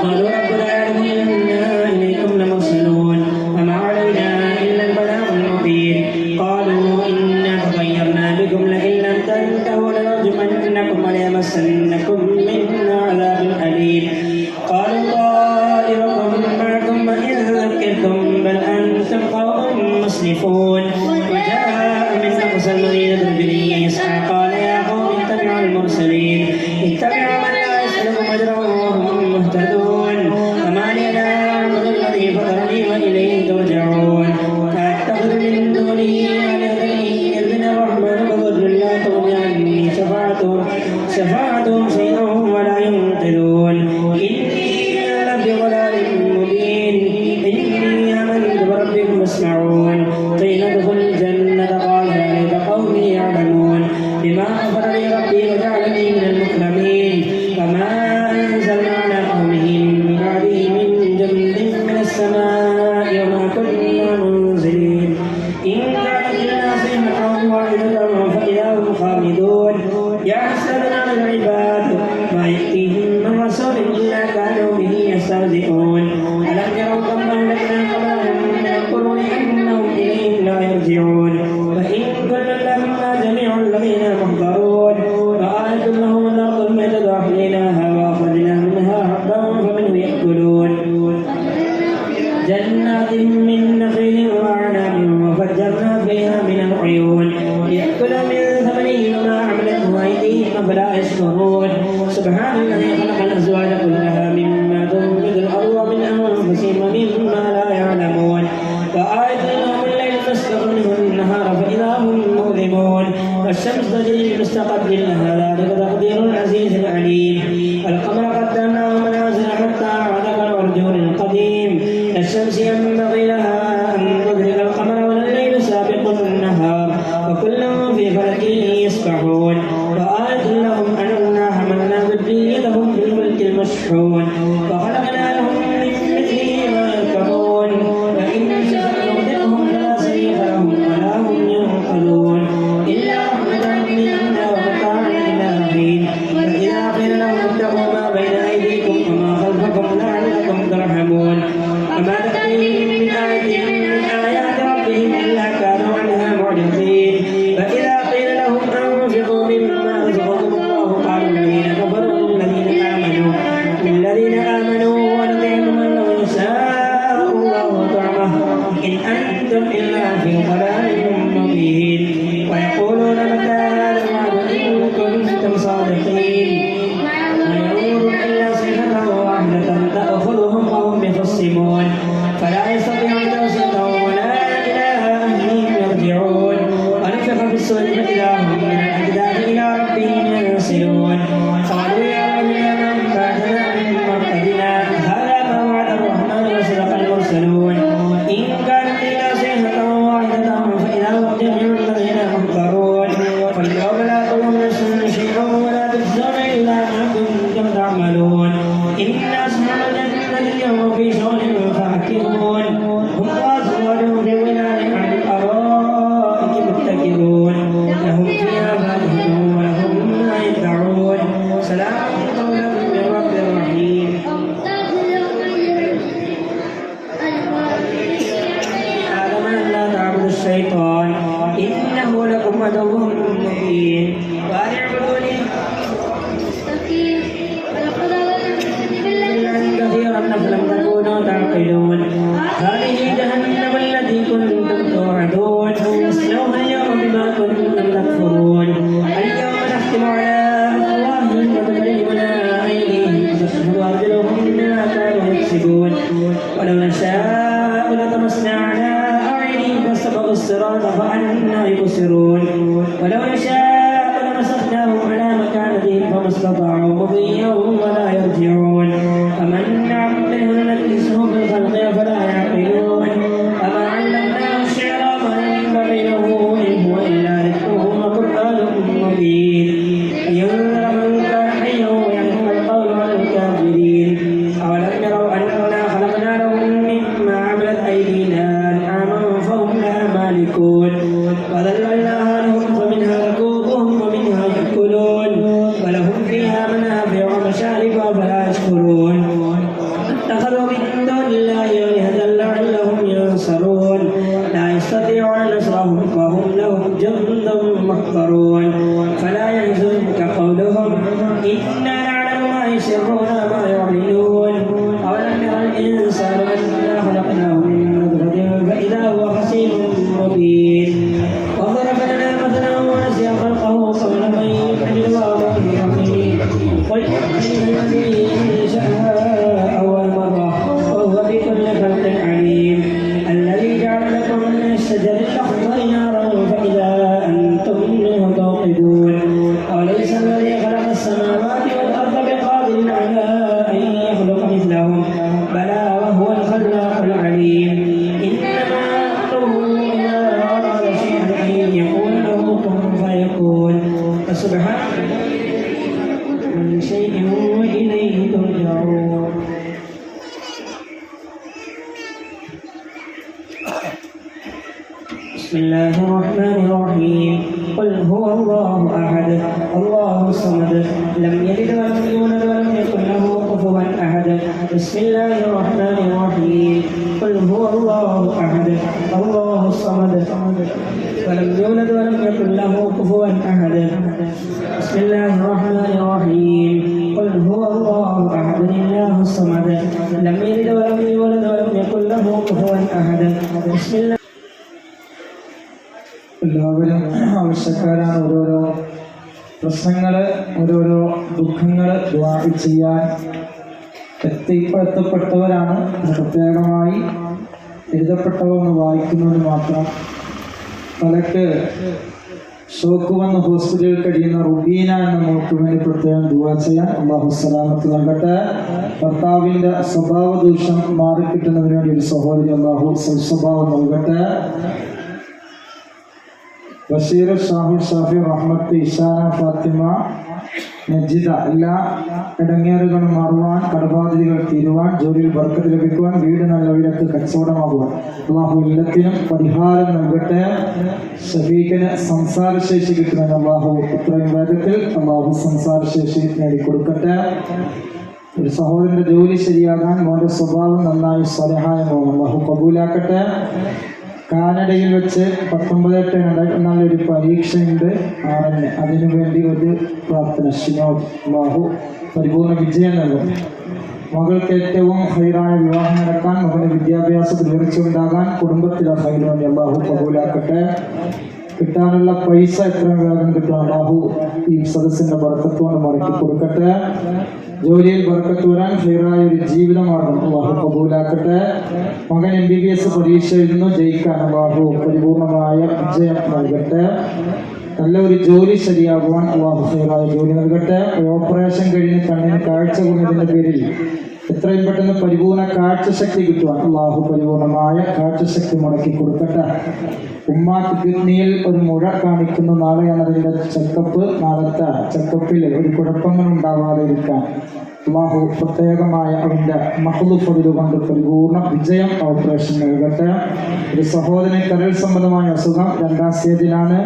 [SPEAKER 1] قالوا ربنا يعلم إنا إليكم لمرسلون وما علينا إلا البلاغ المبين. قالوا إنا تطيرنا بكم لئن لم تنتهوا لنرجمنكم وليمسنكم منا عذاب أليم. قالوا طائركم معكم وإن ذكرتم بل أنتم قوم مسرفون. وجاء من أقصى المدينة رجل يسعى قال يا قوم اتبعوا المرسلين اتبعوا من لا يسألكم أجرا وهم مهتدون. وما لي لا أعبد الذي فطرني وإليه ترجعون. أتخذ من دونه آلهة إن يأذن الرحمن بضر لا تغني عني شفاعتهم شيئا ولا ينقذون. إني لفي ضلال مبين. إني آمنت بربكم فاسمعون. قيل ادخل الجنة قال يا ليت قومي يعلمون بما غفر لي ربي وجعلني من المكرمين. فما أنزلنا على قومه من بعده من جند من السماء وما كنا منزلين. إن كانت إلا صيحة واحدة فإذا هم خامدون. يعبدون يحسبون العباد ما يأتيهم من رسول إلا كانوا به يستهزئون ألم يروا كم أهلكنا قبلهم من القرون أنهم إليهم لا يرجعون وإن كل لما جميع الذين محضرون فآية لهم الأرض الميتة أحييناها وأخرجنا منها حبا فمنه يأكلون جنات من نخيل وأعناب وفجرنا فيها من العيون ليأكل من ثمره وما عملته أيديهم فلا يشكرون سبحان الذي خلق الأزواج كلها مما تنبت الأرض ومن أنفسهم ومما لا يعلمون وآية لهم الليل نسلخ منه النهار فإذا هم مظلمون والشمس تجري لمستقر لها ذلك تقدير العزيز العليم والقمر قدرناه منازل حتى عاد كالعرجون القديم الشمس ينبغي لها أن تدرك القمر والليل سابق النهار وكل في فلك يسبحون وآية لهم أننا حملنا ذريتهم في الفلك المشحون وخلقنا لهم من مثله ما يركبون وإن نشأ نغرقهم فلا صريخ لهم ولا هم ينقذون إلا رحمة منا ومتاعا إلى حين فإذا قيل لهم اتقوا ما بين أيديكم وما خلفكم لعلكم ترحمون وما تأتيهم من آية من آيات ربهم إلا كانوا عنها معرضين فإذا قيل لهم أنفقوا مما رزقكم الله قالوا الذين كفروا للذين آمنوا ونطعم من لو يشاء الله طعمه إن أنتم إلا في ضلال مبين ويقولون متى هذا الوعد إن كنتم صادقين ما ينظرون إلا صيحة واحدة تأخذهم وهم يخصمون فلا يستطيعون توصية ولا إلى أهلهم يرجعون ونفخ في الصور فإذا هم من الأجداث إلى ربهم ينسلون قالوا يا ويلنا من بعدنا من مرقدنا هذا ما وعد الرحمن وصدق المرسلون إن كانت إلا صيحة واحدة فإذا هم جميع الذين محضرون فاليوم لا تظلم نفس شيئا ولا تجزون إلا ما كنتم تعملون إنا أصحاب الجنة اليوم في شغل فاكهون هم وأزواجهم في ظلال على الأرائك متكئون لهم فيها فاكهة ولهم ما يدعون سلام قولا من رب رحيم آدم أن لا تعبدوا الشيطان إنه لكم عدو مبين وأن اعبدوني كثيرا فلم تكونوا تعقلون هذه جهنم التي كنتم توعدون اصلوها اليوم بما كنتم تكفرون اليوم نختم على أفواههم وتكلمنا أيديهم وتشهد أرجلهم بما كانوا يكسبون ولو نشاء لطمسنا على أعينهم فاستبقوا الصراط فأنى يبصرون ولو نشاء لمسخناهم على مكانتهم فما استطاعوا مضيا ولا يرجعون أمن نعمله نكسه في الخلق فلا يعقلون أما علمناه الشعر ما ينبغي له إن هو إلا ذكر وقرآن مبين لينذر من كان حيا ويحكم القول على الكافرين أولم يروا أنا خلقنا لهم مما عملت أيدينا أنعاما فهم لها مالكون وذللناها لهم فمنها ركوبهم ومنها يأكلون ولهم فيها منافع ومشارب فلا يشكرون اتخذوا من دون الله آلهة لعلهم ينصرون لا يستطيعون نصرهم وهم لهم جند محضرون فلا يحزنك قولهم إنا نعلم ما يسرون وما يعلنون أولم يرى الإنسان أنا خلقناه من نطفة فإذا هو خصيم مبين وضرب لنا مثلا ونسي خلقه قبل من يحيي الله بحمده قل يحيي الذي أنشأها أول مرة وهو بكل خلق عليم الذي جعل لكم من الشجر الأخضر نارا فإذا أنتم منه توقدون أوليس الذي خلق السماوات والأرض بقادر على أن يخلق مثلهم بلى وهو الخلاق العليم إنما أمره إذا أراد شيئا أن يقول له كن فيكون فسبحان من شيء وإليه ترجعون بسم الله الرحمن الرحيم قل هو الله أحد الله الصمد لم يلد ولم يولد ولم يكن له كفوا أحد بسم الله الرحمن الرحيم قل هو الله أحد الله الصمد ولم يولد ولم يكن له كفوا أحد بسم الله الرحمن الرحيم قل هو الله أحد الله الصمد لم يلد ولم يولد ولم يكن له كفوا أحد بسم الله.
[SPEAKER 5] എല്ലാവരും ആവശ്യക്കാരാണ്. ഓരോരോ പ്രശ്നങ്ങൾ, ഓരോരോ ദുഃഖങ്ങൾ ദുആ ചെയ്യാൻ എത്തപ്പെട്ടവരാണ്. പ്രത്യേകമായി എഴുതപ്പെട്ടവന്ന് വായിക്കുന്നത് മാത്രം. തലക്ക് ഷോക്ക് വന്ന് ഹോസ്പിറ്റലിൽ കഴിയുന്ന റുബീന എന്ന മോൾക്ക് വേണ്ടി പ്രത്യേകം ദുആ ചെയ്യാൻ അല്ലാഹു സലാമത്ത് നൽകട്ടെ. ഭർത്താവിൻ്റെ സ്വഭാവ ദൂഷ്യം മാറിക്കിട്ടുന്നതിന് വേണ്ടി ഒരു സഹോദരി അല്ലാഹു സൽസ്വഭാവം നൽകട്ടെ. ബഷീർ, ഷാഹിർ, ഷാഫി, റഹ്മത്ത്, ഇഷാന, ഫാത്തിമ, നജിദ എല്ലാ ഇടങ്ങേറുകളും മാറുവാൻ, കടബാധ്യതകൾ തീരുവാൻ, ജോലിയിൽ ബർക്കത്ത് ലഭിക്കുവാൻ, വീട് നല്ല വിലക്ക് കച്ചവടമാകുവാൻ അല്ലാഹു എല്ലാത്തിനും പരിഹാരം നൽകട്ടെ. ഷഫീഖിന് സംസാരശേഷി കിട്ടുന്ന അല്ലാഹു ഇത്രയും വേഗത്തിൽ അല്ലാഹു സംസാരശേഷി നേടിക്കൊടുക്കട്ടെ. ഒരു സഹോദരന്റെ ജോലി ശരിയാകാൻ, മോന്റെ സ്വഭാവം നന്നായി സ്വലഹായ മോഹം അല്ലാഹു കബൂലാക്കട്ടെ. കാനഡയിൽ വെച്ച് 19/8 ഒരു പരീക്ഷയുണ്ട് 6-ന്. അതിനുവേണ്ടി ഒരു പ്രാർത്ഥന. ഷിനോജ് അല്ലാഹു പരിപൂർണ വിജയം നൽകും. മകൾക്ക് ഏറ്റവും ഹൈറായ വിവാഹം നടക്കാൻ, മകന് വിദ്യാഭ്യാസത്തിൽ ഉയർച്ചയുണ്ടാകാൻ, കുടുംബത്തിലെ ഹൈറിന് വേണ്ടി അല്ലാഹു കബൂലാക്കട്ടെ. കിട്ടാനുള്ള പൈസ എത്രയും വേഗം കിട്ടാൻ അല്ലാഹു ഈ സദസ്സിന്റെ ബർക്കത്തുകൊണ്ട് മടക്കി കൊടുക്കട്ടെ. ജോലിയിൽ ബർക്കത്ത് വരാൻ, ഹൈറായ ഒരു ജീവിതമാർഗം അല്ലാഹു കബൂലാക്കട്ടെ. മകൻ MBBS പരീക്ഷ എഴുതുന്നു, ജയിക്കാൻ അല്ലാഹു പരിപൂർണമായ വിജയം നൽകട്ടെ. നല്ലൊരു ജോലി ശരിയാകുവാൻ അല്ലാഹു ഹൈറായ ജോലി നൽകട്ടെ. ഓപ്പറേഷൻ കഴിഞ്ഞ് കണ്ണിന് കാഴ്ച കുറഞ്ഞതിന്റെ പേരിൽ എത്രയും പെട്ടെന്ന് പരിപൂർണ കാഴ്ചശക്തി കിട്ടുവാൻ അല്ലാഹു പരിപൂർണമായ കാഴ്ചശക്തി മുടക്കി കൊടുക്കട്ടെ. ഉമ്മാക്ക് കിഡ്നിയിൽ ഒരു മുഴ കാണിക്കുന്നു. നാളെയാണ് അതിൻ്റെ ചെക്കപ്പ്. നാളത്തെ ചെക്കപ്പിൽ ഒരു കുഴപ്പങ്ങൾ ഉണ്ടാവാതെ ഇരിക്കാൻ അല്ലാഹു പ്രത്യേകമായ അവൻ്റെ മഹ്ലുഫതിൽ കൊണ്ട് പരിപൂർണ വിജയം ഓപ്പറേഷൻ നൽകട്ടെ. ഒരു സഹോദരന് കരൾ സംബന്ധമായ അസുഖം 2ാം സ്റ്റേജിലാണ്.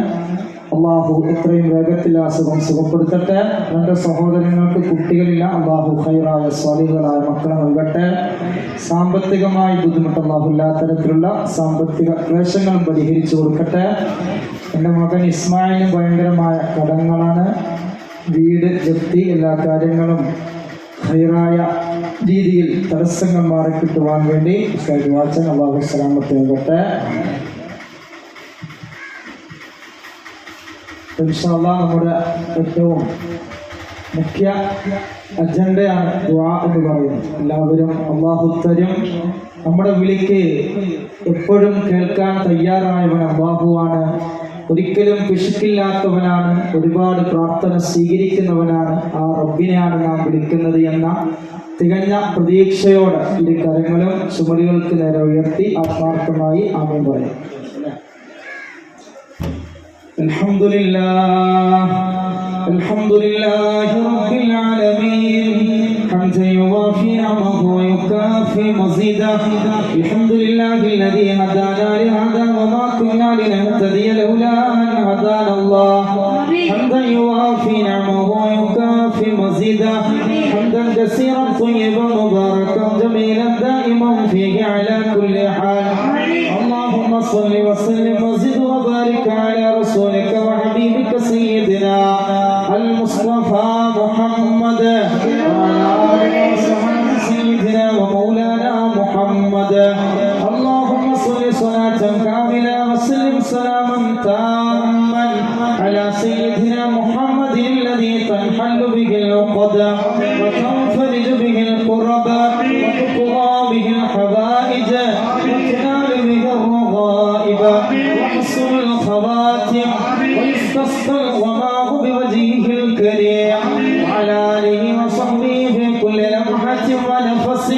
[SPEAKER 5] അല്ലാഹു എത്രയും വേഗത്തിൽ ആ അസുഖം സുഖപ്പെടുത്തട്ടെ. 2 സഹോദരങ്ങൾക്ക് കുട്ടികളില്ല. അല്ലാഹു ഖൈറായ സ്വാലിഹുകളായ മക്കളെ നൽകട്ടെ. സാമ്പത്തികമായി ബുദ്ധിമുട്ട് അല്ലാഹു എല്ലാ തരത്തിലുള്ള സാമ്പത്തിക ക്ലേശങ്ങളും പരിഹരിച്ചു കൊടുക്കട്ടെ. എൻ്റെ മകൻ ഇസ്മായിലിന് ഭയങ്കരമായ കടങ്ങളാണ്. വീട് ജപ്തി, എല്ലാ കാര്യങ്ങളും ഖൈറായ രീതിയിൽ തടസ്സങ്ങൾ മാറിക്കിട്ടുവാൻ വേണ്ടി വാച്ചൻ അല്ലാഹു സലാമത്ത് നൽകട്ടെ. ഇൻഷാ അല്ലാഹ് നമ്മുടെ ഏറ്റവും മുഖ്യ അജണ്ടയാണ് ദുആ എന്ന് പറയുന്നത്. എല്ലാവരും അല്ലാഹു തരും. നമ്മുടെ വിളിക്ക് എപ്പോഴും കേൾക്കാൻ തയ്യാറായവൻ അല്ലാഹുവാണ്. ഒരിക്കലും പിശുക്കില്ലാത്തവനാണ്. ഒരുപാട് പ്രാർത്ഥന സ്വീകരിക്കുന്നവനാണ്. ആ റബ്ബിനെയാണ് നാം വിളിക്കുന്നത് എന്ന തികഞ്ഞ പ്രതീക്ഷയോടെ ഇരു കരങ്ങളും ചുമലുകൾക്ക് നേരെ ഉയർത്തി ആത്മാർത്ഥമായി ആമീൻ പറയും. അൽഹംദുലില്ലാഹി റബ്ബിൽ ആലമീൻ ഹംദൻ യുവാഫി നിഅമഹു വയുകാഫി മസീദഹു അൽഹംദുലില്ലാഹി അൽദീ ഹദാനാ ലിഹാദാ വമാ കുന്നാ ലിനഹ്തദിയ ലൗലാ അൻ ഹദാനല്ലാഹ് ഹംദൻ യുവാഫി നിഅമഹു വയുകാഫി മസീദഹു ഹംദൻ കസീറൻ ത്വയ്യിബൻ മുബാറകൻ ജമീലൻ ദായിമൻ ഫീഹി അലാ കുല്ലി ഹാൽ. اللهم صل وسلم وزد وبارك على رسولك وحبيبك سيدنا المصطفى محمد وعلى آله وصحبه سيدنا ومولانا محمد. اللهم صل صلاة كاملة وسلم سلاما تاما على سيدنا محمد الذي تنحل به العقد وتنفرج به الكرب وتقضى به الحوائج وتنال به الرغائب وحسن الخواتم ويستسقى الغمام بوجهه الكريم وعلى آله وصحبه في كل لمحة ونفس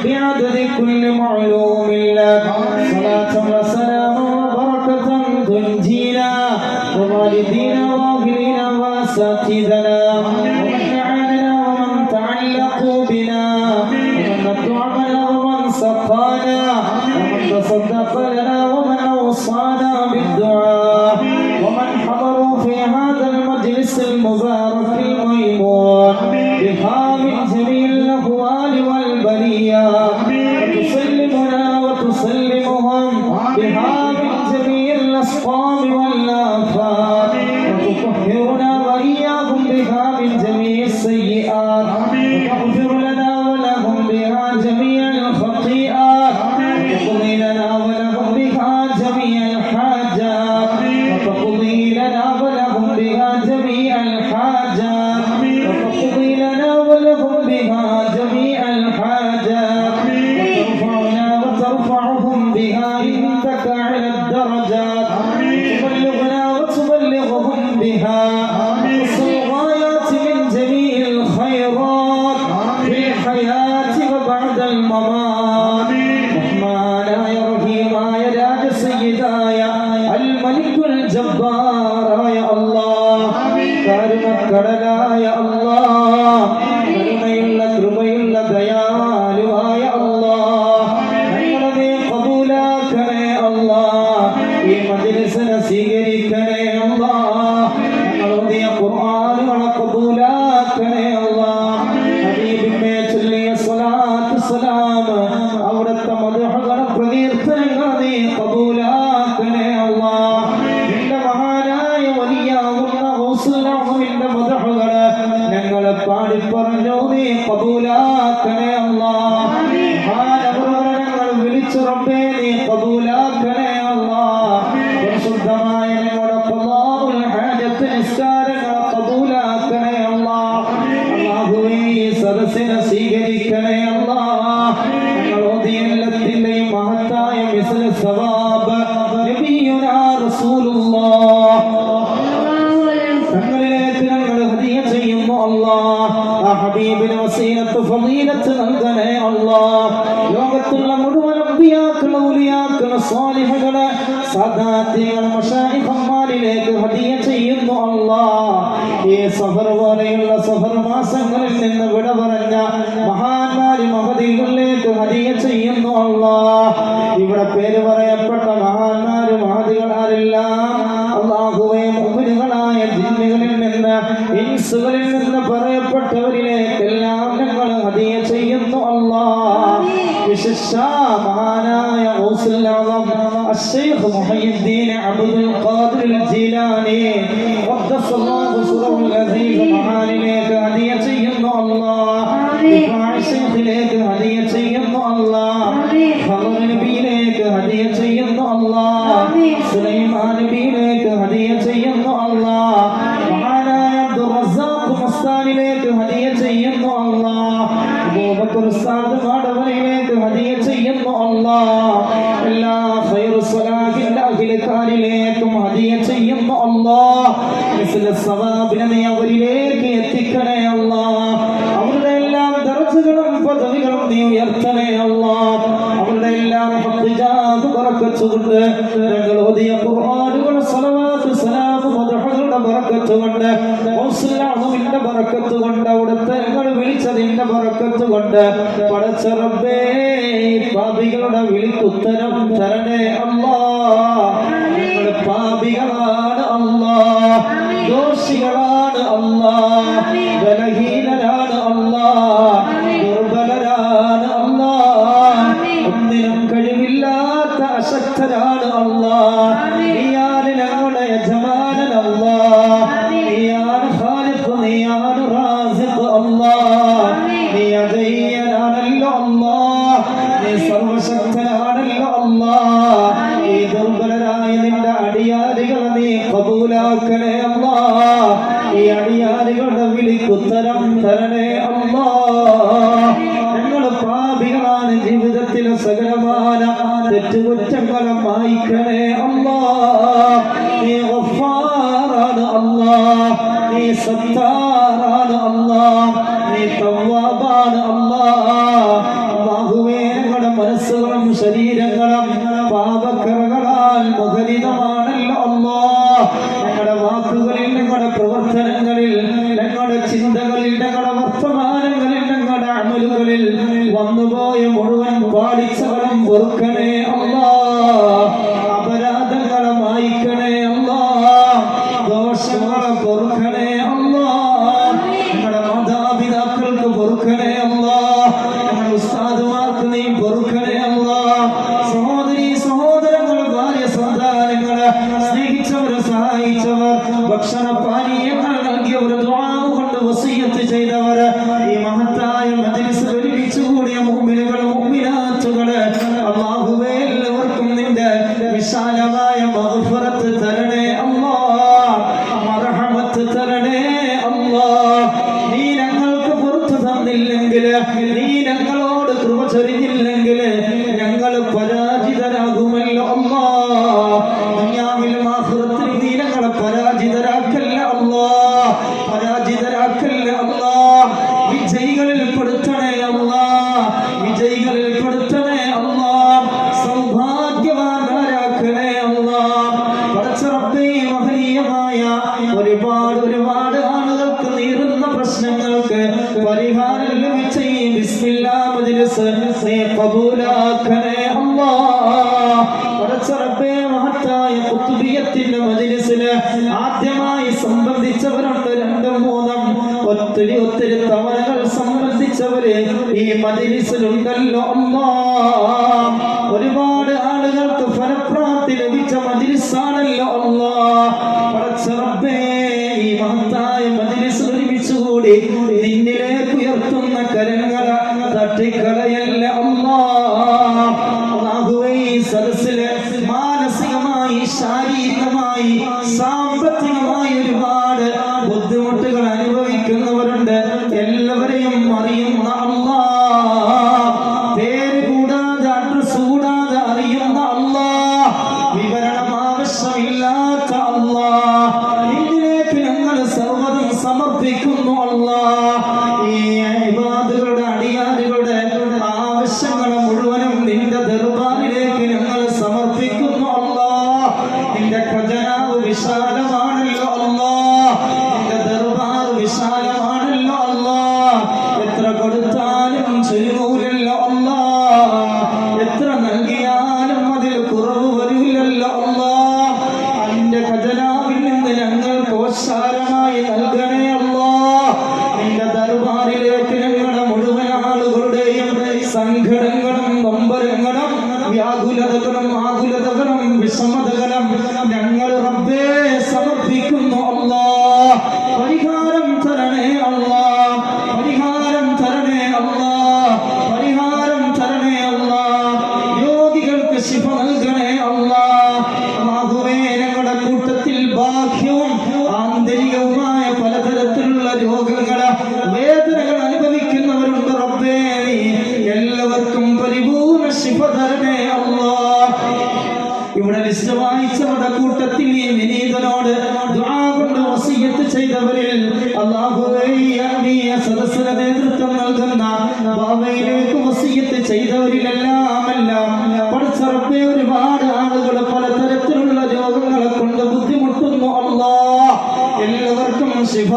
[SPEAKER 5] بعدد كل معلوم لك صلاة وسلاما وبركة تنجينا ووالدينا وأهلنا وأساتذتنا ومن أعاننا ومن تعلقوا بنا ومن أطعمنا ومن سقانا ومن تصدق لنا ومن أوصانا بالدعاء ومن حضروا المبارك الميمون بها من جميع الأهوال والبليات وتسلمنا وتسلمهم بها من جميع الأسقام والآفات وتطهرنا وإياهم بها من جميع السيئات وتغفر لنا ولهم بها جميع الخطيئات وتقضي لنا ولهم بها جميع الحاجات وتقضي لنا ولهم بها جميع الحاجات وتقضي لنا ولهم بها جميع الحاجات وترفعنا وترفعهم بها عندك على الدرجات وتبلغنا وتبلغهم بها أقصى الغايات من جميع الخيرات في الحياة وبعد الممات رحمانا يا رحيما يا راج سيداയ الملك الجبار يا الله കരുണക്കടലായ അല്ലാഹ് കരുണയുള്ള കൃപയുള്ള ദയാലുവായ അല്ലാഹ് ഞങ്ങളെ ഖബൂലാക്കണേ അല്ലാഹ് ഈ മജ്ലിസിനെ സ്വീകരിക്കണേ അല്ലാഹ് ഞങ്ങളുടെ ഖുർആനുകളെ ഖബൂലാക്കണേ അല്ലാഹ് ഹബീബിനെ ചൊല്ലിയ സ്വലാത്ത് സലാം അവിടുത്തെ മദ്ഹുകളെ പ്രകീർത്തനങ്ങളെ ഖബൂലാക്കണേ അല്ലാഹ് നിന്റെ മഹാനായ വലിയാവുന്ന ഗൗസുൽ മദ്ഹുകളെ ഞങ്ങളെ പാടി പറഞ്ഞു നീ ഖബൂലാക്കണേ അല്ലാഹ് മഹാനവറുകളെ ഞങ്ങൾ വിളിച്ചു റബ്ബേ നീ ഖബൂലാക്കണേ അല്ലാഹ് പരിശുദ്ധമായ ഞങ്ങളുടെ ഖളാഉൽ ഹാജത്ത് നിസ്കാരങ്ങളെ ഖബൂലാക്കണേ അല്ലാഹ് അല്ലാഹുവേ ഈ സദസ്സിനെ സ്വീകരിക്കണേ അല്ലാഹ് ഞങ്ങൾ ഓതിയെല്ലാത്തിന്റെയും മഹത്തായ മിസ്ല സവാബ് നബിയുനാ റസൂലുള്ളാഹ് തങ്ങളിലേക്ക് ഞങ്ങൾ ഹദിയ ചെയ്യുന്നു അല്ലാഹ് ആ ഹബീബിന് വസീലത്ത് ഫളീലത്ത് നൽകണേ അല്ലാഹ് ലോകത്തുള്ള മുഴുവൻ അമ്പിയാക്കൾ ഔലിയാക്കൾ സ്വാലിഹുകളെ സാദാത്യങ്ങൾ മശായിഖന്മാരിലേക്ക് ഹദിയ ചെയ്യുന്നു അല്ലാഹ് ഈ സഫർ പോലെയുള്ള സഫർ മാസങ്ങളിൽ നിന്ന് വിട പറഞ്ഞ മഹാന്മാര് മഹദികളിലേക്ക് ഹദിയ ചെയ്യുന്നു അല്ലാഹ് ഇവിടെ പേര് പറയപ്പെട്ട മഹാന്മാര് മഹദികളാരെല്ലാം അല്ലാഹുവേ മുഅ്മിനുകളായ ജിന്നുകളിൽ നിന്ന് ഇൻസുകളിൽ നിന്ന് പറയപ്പെട്ടവരിലേക്കെല്ലാം ഞങ്ങൾ ഹദിയ ചെയ്യുന്നു അല്ലാഹ് വിശിഷ്ട മഹാനായ ഗൗസുൽ ആസം അശ്ശൈഖ് മുഹയ്യിദ്ദീൻ അബ്ദുൽ ഖാദിർ ജീലാനി ഖദ്ദസല്ലാഹു സിറഹുൽ അസീസ് മഹാനിലേക്ക് ഹദിയ ചെയ്യുന്നു അല്ലാഹ് ശൈഖിലേക്ക് ഹദിയ ചെയ്യുന്നു അല്ലാഹ് ഖമർ നബിയിലേക്ക് ഹദിയ ചെയ്യുന്നു അല്ലാഹ് സുലൈമാൻ നബിയിലേക്ക് ഹദിയ ചെയ്യുന്നു അല്ലാഹ് മഹാനായ അബ്ദുർ റസാഖ് മസ്താനിലേക്ക് ഹദിയ ചെയ്യുന്നു അല്ലാഹ് അബൂബക്കർ ഉസ്താദ് മാടവനിലേക്ക് ഹദിയ ചെയ്യുന്നു അല്ലാഹ് എല്ലാ ഖൈറു സ്വലാഹിന്റെ അഖിലക്കാരിലേക്കും ഹദിയ ചെയ്യുന്നു അല്ലാഹ് മിസ്ല സവാബിനെ നീ അവരിലേക്ക് എത്തിക്കണേ അല്ലാഹ് അവരുടെ എല്ലാം ദർജകളും പദവികളും നീ ഉയർത്തണേ അല്ലാഹ് അവരുടെ എല്ലാം ഹഖ്ജാത് ബറക്കത്ത് കൊണ്ട് ഞങ്ങൾ ഓതിയ ഖുർആനുകൾ സ്വലവാത്ത് സലാം മദ്ഹുകളുടെ ബറക്കത്ത് കൊണ്ട് ഗൗസുൽ ആസമിന്റെ ബറക്കത്ത് കൊണ്ട് അവിടുത്തെ ഞങ്ങൾ വിളിച്ചതിന്റെ ബറക്കത്ത് കൊണ്ട് പടച്ച റബ്ബേ പാപികളുടെ വിളിക്ക് ഉത്തരം തരണേ അല്ലാഹ് ഞങ്ങൾ പാപികളാണ് അല്ലാഹ് ദോഷികളാണ് അല്ലാഹ് ബലഹീനരാണ് അല്ലാഹ് ദുർബലരാണ് അല്ലാഹ് ഒന്നിനും കഴിവില്ലാത്ത അശക്തരാണ് അല്ലാഹ് നീയാണ് ഞങ്ങളുടെ യജമാനൻ അല്ലാഹ് നീയാണ് ഖാലിഖ് നീയാണ് റാസിഖ് അല്ലാഹ് നീ അജയ്യനാണല്ലോ അല്ലാഹ് നീ സർവശക്തനാണല്ലോ അല്ലാഹ് ഈ ദുർബലരായ നിന്റെ അടിയാരികളെ നീ ഖബൂലാക്കണേ അല്ലാഹ് ഈ അടിയാരികളുടെ വിളിക്കുത്തരം തരണേ അല്ലാഹ് ഞങ്ങൾ പാപികളാണ് ജീവിതത്തിലെ സകലമാന തെറ്റുകുറ്റങ്ങളും മായ്ക്കണേ അല്ലാഹ് നീ ഗഫാറാണ് അല്ലാഹ് നീ സത്താറാണ് അല്ലാഹ് നീ തവ്വാബാണ് അല്ലാഹ് അല്ലാഹുവേ ഞങ്ങളുടെ മനസ്സുകളും ശരീരങ്ങളും പാപക്കറകളാൽ മുഖരിതമാണല്ലോ അല്ലാഹ് ഞങ്ങളുടെ വാക്കുകളിൽ ഞങ്ങളുടെ പ്രവർത്തനങ്ങളിൽ ഞങ്ങളുടെ ചിന്തകളിൽ ഞങ്ങളുടെ വർത്തമാനങ്ങളിൽ ഞങ്ങളുടെ അമലുകളിൽ വന്നുപോയ മുഴുവൻ പാളിച്ചകളും പൊറുക്കണേ അല്ലാഹ് അപരാധങ്ങളെ മായ്ക്കണേ അല്ലാഹ് ദോഷങ്ങളെ പൊറുക്കണേ അല്ലാഹ് മജ്ലിസ് നീ ഖബൂലാക്കണേ അല്ലാഹ്. പടച്ച റബ്ബേ, മഹത്തായ ഖുത്ബിയത്തിന്റെ മജ്ലിസിൽ ആദ്യമായി സംബന്ധിച്ചവരുണ്ട്, രണ്ടും മൂന്നും ഒത്തിരി തവണകൾ സംബന്ധിച്ചവര് ഈ മജ്ലിസിലുണ്ടല്ലോ അല്ലാഹ്. ഒരുപാട് ആളുകൾക്ക് ഫലപ്രാപ്തി ലഭിച്ച മജ്ലിസാണല്ലോ അല്ലാഹ്. പടച്ച റബ്ബേ, ഈ മഹത്തായ മജ്ലിസിൽ ഒരുമിച്ചുകൂടി നിന്നിലേക്ക് ഉയർത്തുന്ന കരങ്ങളെ തട്ടിക്കളയല്ല അല്ലാഹ്. അല്ലാഹുവേ, ഈ സദസ്സിലെ മാനസികമായി, ശാരീരികമായി, സാമ്പത്തികമായി ഒരുപാട് ബുദ്ധിമുട്ടുകൾ അനുഭവിക്കുന്നവരുണ്ട്. എല്ലാവരെയും അറിയുന്ന അല്ലാഹ്, പേര് കൂടാതെ അഡ്രസ് കൂടാതെ അറിയുന്ന അല്ലാഹ്, വിവരണം ആവശ്യമില്ലാത്ത അല്ലാഹ്, നിന്നിലേക്ക് ഞങ്ങൾ സർവ്വതും സമർപ്പിക്കുന്നു അല്ലാഹ്. ഈ ഇബാദുകളുടെ അടിയാറുകളുടെ ആവശ്യങ്ങൾ മുഴുവനും നിന്റെ ദർബാറിലേക്ക് ഞങ്ങൾ സമർപ്പിക്കുന്നു അല്ലാഹ്. നിന്റെ ഖജനാവ് വിശാലമാണല്ലോ അല്ലാഹ്, നിന്റെ ദർബാർ വിശാലമാണല്ലോ അല്ലാഹ്. എത്ര കൊടുത്താലും ചുരുങ്ങൂലല്ലോ അല്ലാഹ്, എത്ര നൽകിയാലും അതിൽ കുറവ് വരില്ലല്ലോ അല്ലാഹ്. നിന്റെ ഖജനാവിൽ നിന്ന് ഞങ്ങൾക്ക് ഓശാരമായി നൽകണേ അല്ലാഹ്. നിന്റെ ദർബാറിലേക്ക് ഞങ്ങളുടെ മുഴുവൻ ആളുകളുടെയും സങ്കടങ്ങളും നൊമ്പരങ്ങളും വ്യാകുലതകളും ആകുലതകളും വിഷമതകളും ഞങ്ങൾ റബ്ബേ സമർപ്പിക്കുന്നു അല്ലാഹ്. പരിഹാരം തരണേ അല്ലാഹ്, പരിഹാരം തരണേ അല്ലാഹ്, പരിഹാരം തരണേ അല്ലാഹ്. രോഗികൾക്ക് ശിഫ നൽകണേ അല്ലാഹ്. അല്ലാഹുവേ, ഞങ്ങളുടെ കൂട്ടത്തിൽ ബാഹ്യവും ആന്തരികവുമായ പലതരത്തിലുള്ള രോഗങ്ങള്, വേദനകൾ അനുഭവിക്കുന്നവരുണ്ട് റബ്ബേ. എല്ലാവർക്കും പരിപൂർണ ശിഫ തരണേ അല്ലാഹ്. ഇവിടെ ലിസ്റ്റ് വായിച്ചവരുടെ കൂട്ടത്തിൽ ഈ വിനീതനോട് ദുആ കൊണ്ട് വസിയത്ത് ചെയ്തവരിൽ അല്ലാഹുവേ, ഈ സദസ്സിന് നേതൃത്വം നൽകുന്ന ബാവയിലേക്ക് വസിയത്ത് ചെയ്തവരിലെല്ലാം പടച്ച റബ്ബേ, ഒരുപാട് ആളുകൾ പലതരത്തിലുള്ള രോഗങ്ങളെ കൊണ്ട് ബുദ്ധിമുട്ടുന്നു അല്ലാഹ്. എല്ലാവർക്കും ശിഫ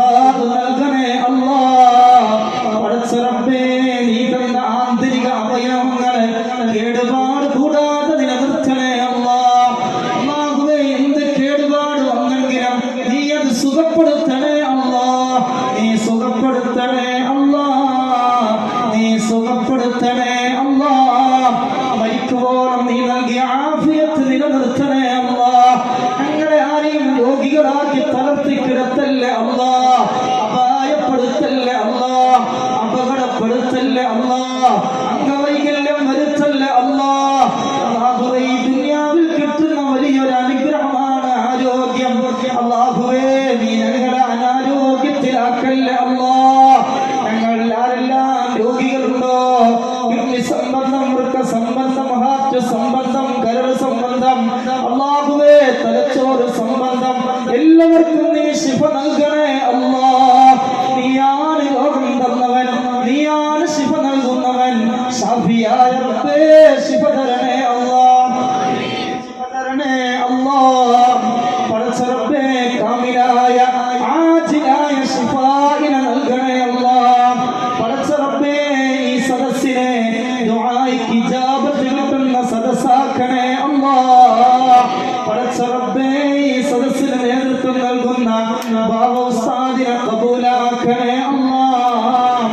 [SPEAKER 5] നൽകണേ അല്ലാഹ്. പടച്ച റബ്ബേ, നീ തന്ന ആന്തരിക അവയവങ്ങളെ കേടുപാട് കൂടാതെ നിലനിർത്തണേ അല്ലാഹ്. അല്ലാഹുവേ, എന്ത് കേടുപാട് വന്നെങ്കിലും നീ അത് സുഖപ്പെടുത്തണേ അല്ലാഹ്. നീ സുഖപ്പെടുത്തണേ അല്ലാഹ്, നീ സുഖപ്പെടുത്തണേ അല്ലാഹ്. മരിക്കുവോളം നീ നൽകിയ ആഫിയത്ത് നിലനിർത്തണേ അല്ലാഹ്. ഞങ്ങളെ ആരെയും രോഗികളാക്കി തളർത്തി കിടത്തല്ലേ അല്ലാഹ്, അപായപ്പെടുത്തല്ലേ അല്ലാഹ്, അപകടപ്പെടുത്തല്ലേ അല്ലാഹ്, അംഗവൈകല്യം വരുത്തല്ലേ അല്ലാഹ്. അല്ലാഹുവേ, ഈ ദുനിയാവിൽ കിട്ടുന്ന വലിയൊരു അനുഗ്രഹമാണ് ആരോഗ്യം. അല്ലാഹുവേ, നീ ഞങ്ങളെ അനാരോഗ്യത്തിലാക്കല്ലേ അല്ലാഹ്. ഞങ്ങളിൽ ആരെല്ലാം രോഗികളുണ്ടോ, കിഡ്നി സംബന്ധം, വൃക്ക സംബന്ധം, ഹാർട്ട് സംബന്ധം, കരൾ സംബന്ധം, അല്ലാഹുവേ, തലച്ചോറ് സംബന്ധം, എല്ലാവർക്കും നീ ശിഫ നൽകണേ അല്ലാഹ്. നീയാണ് രോഗം തന്നവൻ, നീയാണ് ശിഫ നൽകുന്നവൻ. ശാഫിയായ റബ്ബേ, ശിഫ തരണേ അല്ലാഹ്, ശിഫ തരണേ അല്ലാഹ്. പടച്ച റബ്ബേ, കാമിലായ ആജിലായ ശിഫാഇനെ നൽകണേ അല്ലാഹ്. പടച്ച റബ്ബേ, ഈ സദസ്സിനെ ദുആയിക്ക് ഇജാബത്ത് കിട്ടുന്ന സദസ്സാക്കണേ അല്ലാഹ്. പടച്ച റബ്ബേ, ഈ സദസ്സിന് നേതൃത്വം നൽകുന്ന ബാബ ഉസ്താദിനെ ഖബൂലാക്കണേ അല്ലാഹ്.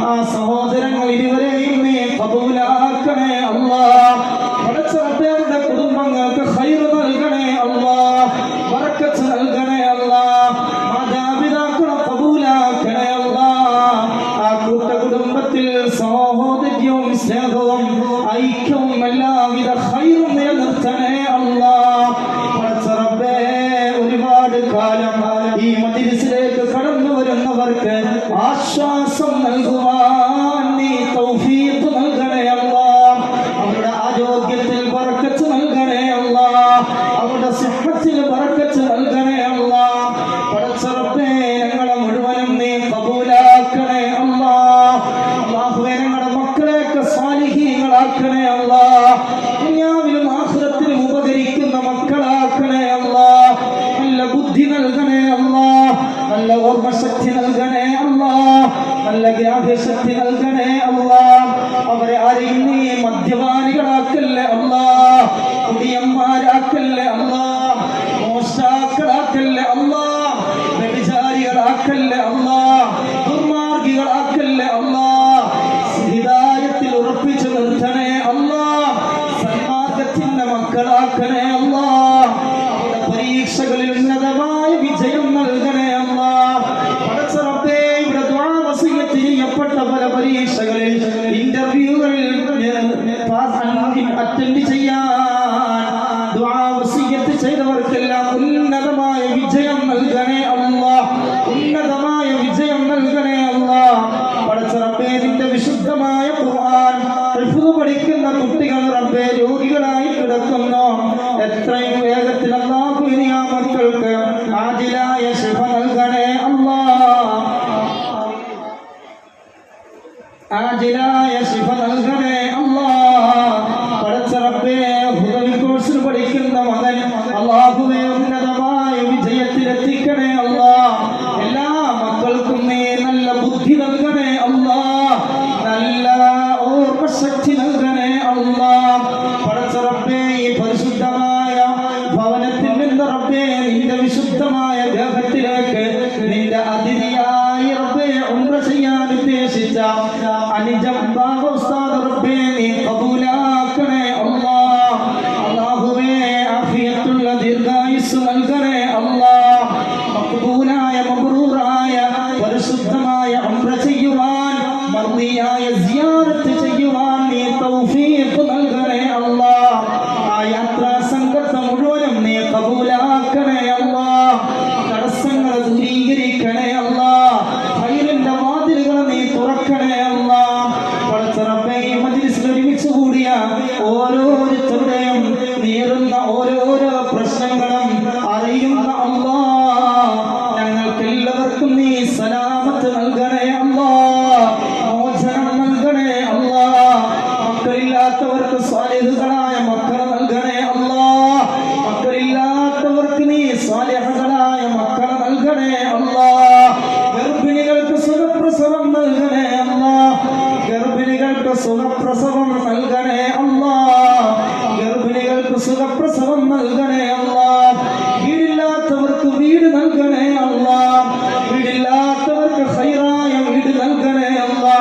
[SPEAKER 5] ആ സഹോദരങ്ങൾ ഇരുവരെയും നീ ഖബൂലാക്കണേ അല്ലാഹ്. പടച്ച റബ്ബേ, അവരുടെ കുടുംബങ്ങൾക്ക് ഖൈർ നൽകണേ അല്ലാഹ്, ബറക്കത്ത് നൽകണേ അല്ലാഹ്. മാതാപിതാക്കളെ ഖബൂലാക്കണേ അല്ലാഹ്. ആ കൂട്ടുകുടുംബത്തിൽ സഹോദര്യവും സ്നേഹവും ഐക്യവും എല്ലാവിധ ഖൈറും നിലനിർത്തണേ അല്ലാഹ്. പടച്ച റബ്ബേ, ഒരുപാട് കാലം ഈ മജ്ലിസിലേക്ക് കടന്നു വരുന്നവർക്ക് ആശ്വാസം നൽകുവാൻ നീ തൗഫീഖ് നൽകണേ അല്ലാഹ്. അവരുടെ ആരോഗ്യത്തിൽ ബറക്കത്ത് നൽകണേ അല്ലാഹ്, അവരുടെ സിഹത്തിൽ ബറക്കത്ത് നൽകണേ അല്ലാഹ്. പടച്ച റബ്ബേ, ഞങ്ങളെ മുഴുവനും നീ ഖബൂലാക്കണേ അല്ലാഹ്. അല്ലാഹുവേ, ഞങ്ങളുടെ മക്കളെയൊക്കെ സാലിഹീങ്ങളാക്കണേ അല്ലാഹ്. ദുനിയാവിലും ആഖിറത്തിലും ഉപകരിക്കുന്ന മക്കളാക്കണേ അല്ലാഹ്. നല്ല ബുദ്ധി നൽകണേ അല്ലാഹ്, നല്ല ഓർമ്മശക്തി നൽകണേ അല്ലാഹ്, നല്ല ഗ്രാഹ്യശക്തി നൽകണേ അല്ലാഹ്. അവരെ ആരെയും ആജിലായ ശിഫ നൽകണേ അല്ലാ. പടച്ച റബ്ബേ, ഹുദവി കോഴ്സിൽ പഠിക്കുന്ന മകൻ അല്ലാഹുവേ ഉന്നതമായ വിജയത്തിലെത്തിക്കണേ അല്ലാ. എല്ലാ മക്കൾക്കും നീ നല്ല ബുദ്ധി നൽകണേ അല്ലാ, നല്ല ഓർമ്മശക്തി നൽകണേ അല്ലാ. പടച്ച റബ്ബേ, ഈ പരിശുദ്ധമായ ഭവനത്തിൽ നിന്ന് റബ്ബേ നിന്റെ വിശുദ്ധമായ ഗ്രഹത്തിലേക്ക് നിന്റെ അതിഥിയായി റബ്ബേ ഉംറ ചെയ്യാൻ ഉദ്ദേശിച്ച അനുജം ബാബ ഉസ്താദ് റബ്ബേ നീ കബൂലാക്കണേ അല്ലാ. അല്ലാഹുവേ, ആഫിയത്തുള്ള ദീർഘായുസ്സ് നൽകണേ അല്ലാ. മഖ്ബൂലായ മബ്റൂറായ പരിശുദ്ധമായ ഉംറ ചെയ്യുവാൻ, മർദിയായ സിയാറത്ത് ചെയ്യുവാൻ നീ തൗഫീഖ് നൽകണേ അല്ലാ. ആ യാത്രാ സംഘത്തെ മുഴുവനും നീ കബൂലാക്കണേ അല്ലാ. തടസ്സങ്ങളെ ദൂരീകരിക്കണേ അല്ലാ. ഖൈറിന്റെ വാതിലുകൾ നീ തുറക്കണേ അല്ലാ. പടച്ച റബ്ബേ, ഈ മജ്ലിസിൽ ഒരുമിച്ച് കൂടിയ ഓരോരുത്തരുടെയും നേരുന്ന ഓരോരോ പ്രശ്നങ്ങളും അറിയുന്ന അല്ലാ, ഞങ്ങൾക്കെല്ലാവർക്കും നീ സലാമത്ത് നൽകണേ അല്ലാ, മോചനം നൽകണേ അല്ലാ. മക്കളില്ലാത്തവർക്ക് സ്വാലിഹുകളായ മക്കളെ നൽകണേ അല്ലാ. മക്കളില്ലാത്തവർക്ക് നീ സ്വാലിഹുകളായ മക്കളെ നൽകണേ അല്ലാ. ഗർഭിണികൾക്ക് സുഖപ്രസവം നൽകണേ അല്ലാ. ഗർഭിണികൾക്ക് സുഖപ്രസവം നൽകണേ അല്ലാ. ഗർഭിണികൾക്ക് സുഖപ്രസവം നൽകണേ അല്ലാ. വീടില്ലാത്തവർക്ക് വീട് നൽകണേ അല്ലാ. വീടില്ലാത്തവർക്ക് ഖൈറായ വീട് നൽകണേ അല്ലാ.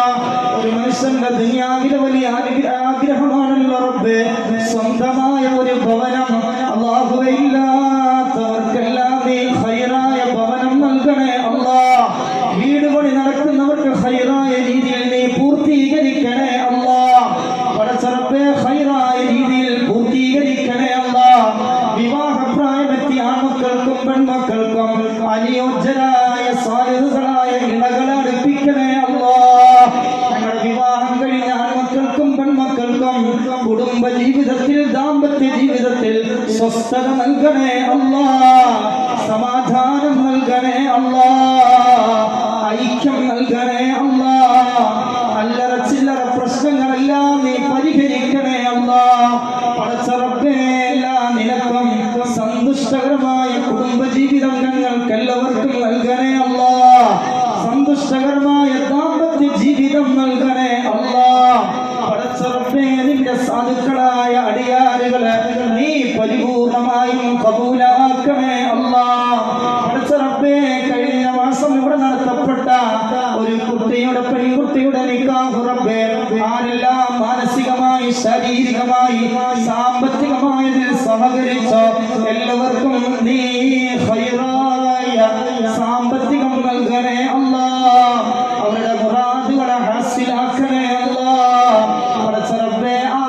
[SPEAKER 5] ഒരു മനുഷ്യന്റെ ദുനിയാവിലെ വലിയ ആഗ്രഹമാണല്ലോ റബ്ബേ സ്വന്തമായ ഒരു ഭവനം. അല്ലാഹുവേ, ഇല്ലാത്തവർക്കെല്ലാം നീ ഖൈറായ ഭവനം നൽകണേ അല്ലാ. വീട് പണി നടക്കുന്നവർക്ക് ഖൈറായ രീതിയിൽ നീ പൂർത്തീകരിക്കണേ അല്ലാ. പടച്ച റബ്ബേ, ഖൈറായ രീതിയിൽ പൂർത്തീകരിക്കണേ അല്ലാ. വിവാഹപ്രായമെത്തിയ ആൺമക്കൾക്കും പെൺമക്കൾക്കും അനുയോജ്യരായ സാലിഹുകളായ ഇണകളെ അടുപ്പിക്കണേ അല്ലാ. ഞങ്ങളുടെ വിവാഹം കഴിഞ്ഞ ആൺമക്കൾക്കും പെൺമക്കൾക്കും കുടുംബ ജീവിതത്തിൽ, ദാമ്പത്യ ജീവിതത്തിൽ സ്വസ്ഥത നൽകണേ അല്ലാ. സമാധാനം നൽകണേ അല്ലാ. ഐക്യം നൽകണേ അല്ലാ. അല്ലറ ചില്ലറ പ്രശ്നങ്ങളെല്ലാം നീ പരിഹരിക്കണേ അല്ലാ. പടച്ച റബ്ബേ, എല്ലാ നിലക്കും സന്തുഷ്ടകരമായ കുടുംബജീവിതം ഞങ്ങൾക്കെല്ലാവർക്കും നൽകണേ അല്ലാ. സന്തുഷ്ടകരമായ ദാമ്പത്യ ജീവിതം നൽകണേ അല്ലാ. പടച്ച റബ്ബേ, നിന്റെ സാധുക്കളായ അടിയാറുകളെ നീ പരിപൂർണമായും കബൂലാക്കണേ അല്ലാ. പടച്ച റബ്ബേ, കഴിഞ്ഞ മാസം ഇവിടെ നടത്തപ്പെട്ട ഒരു കുട്ടിയുടെ, പെൺകുട്ടിയുടെ നിക്കാഹ് റബ്ബേ, ആരെല്ലാം മാനസികമായി, ശാരീരികമായി, സാമ്പത്തികമായതിൽ സഹകരിച്ചോ എല്ലാവർക്കും നീ ഖൈറായ സാമ്പത്തികം നൽകണേ അല്ലാ. അവരുടെ മുറാദുകളെ ഹാസിലാക്കണേ അല്ലാ. പടച്ച റബ്ബേ, ആ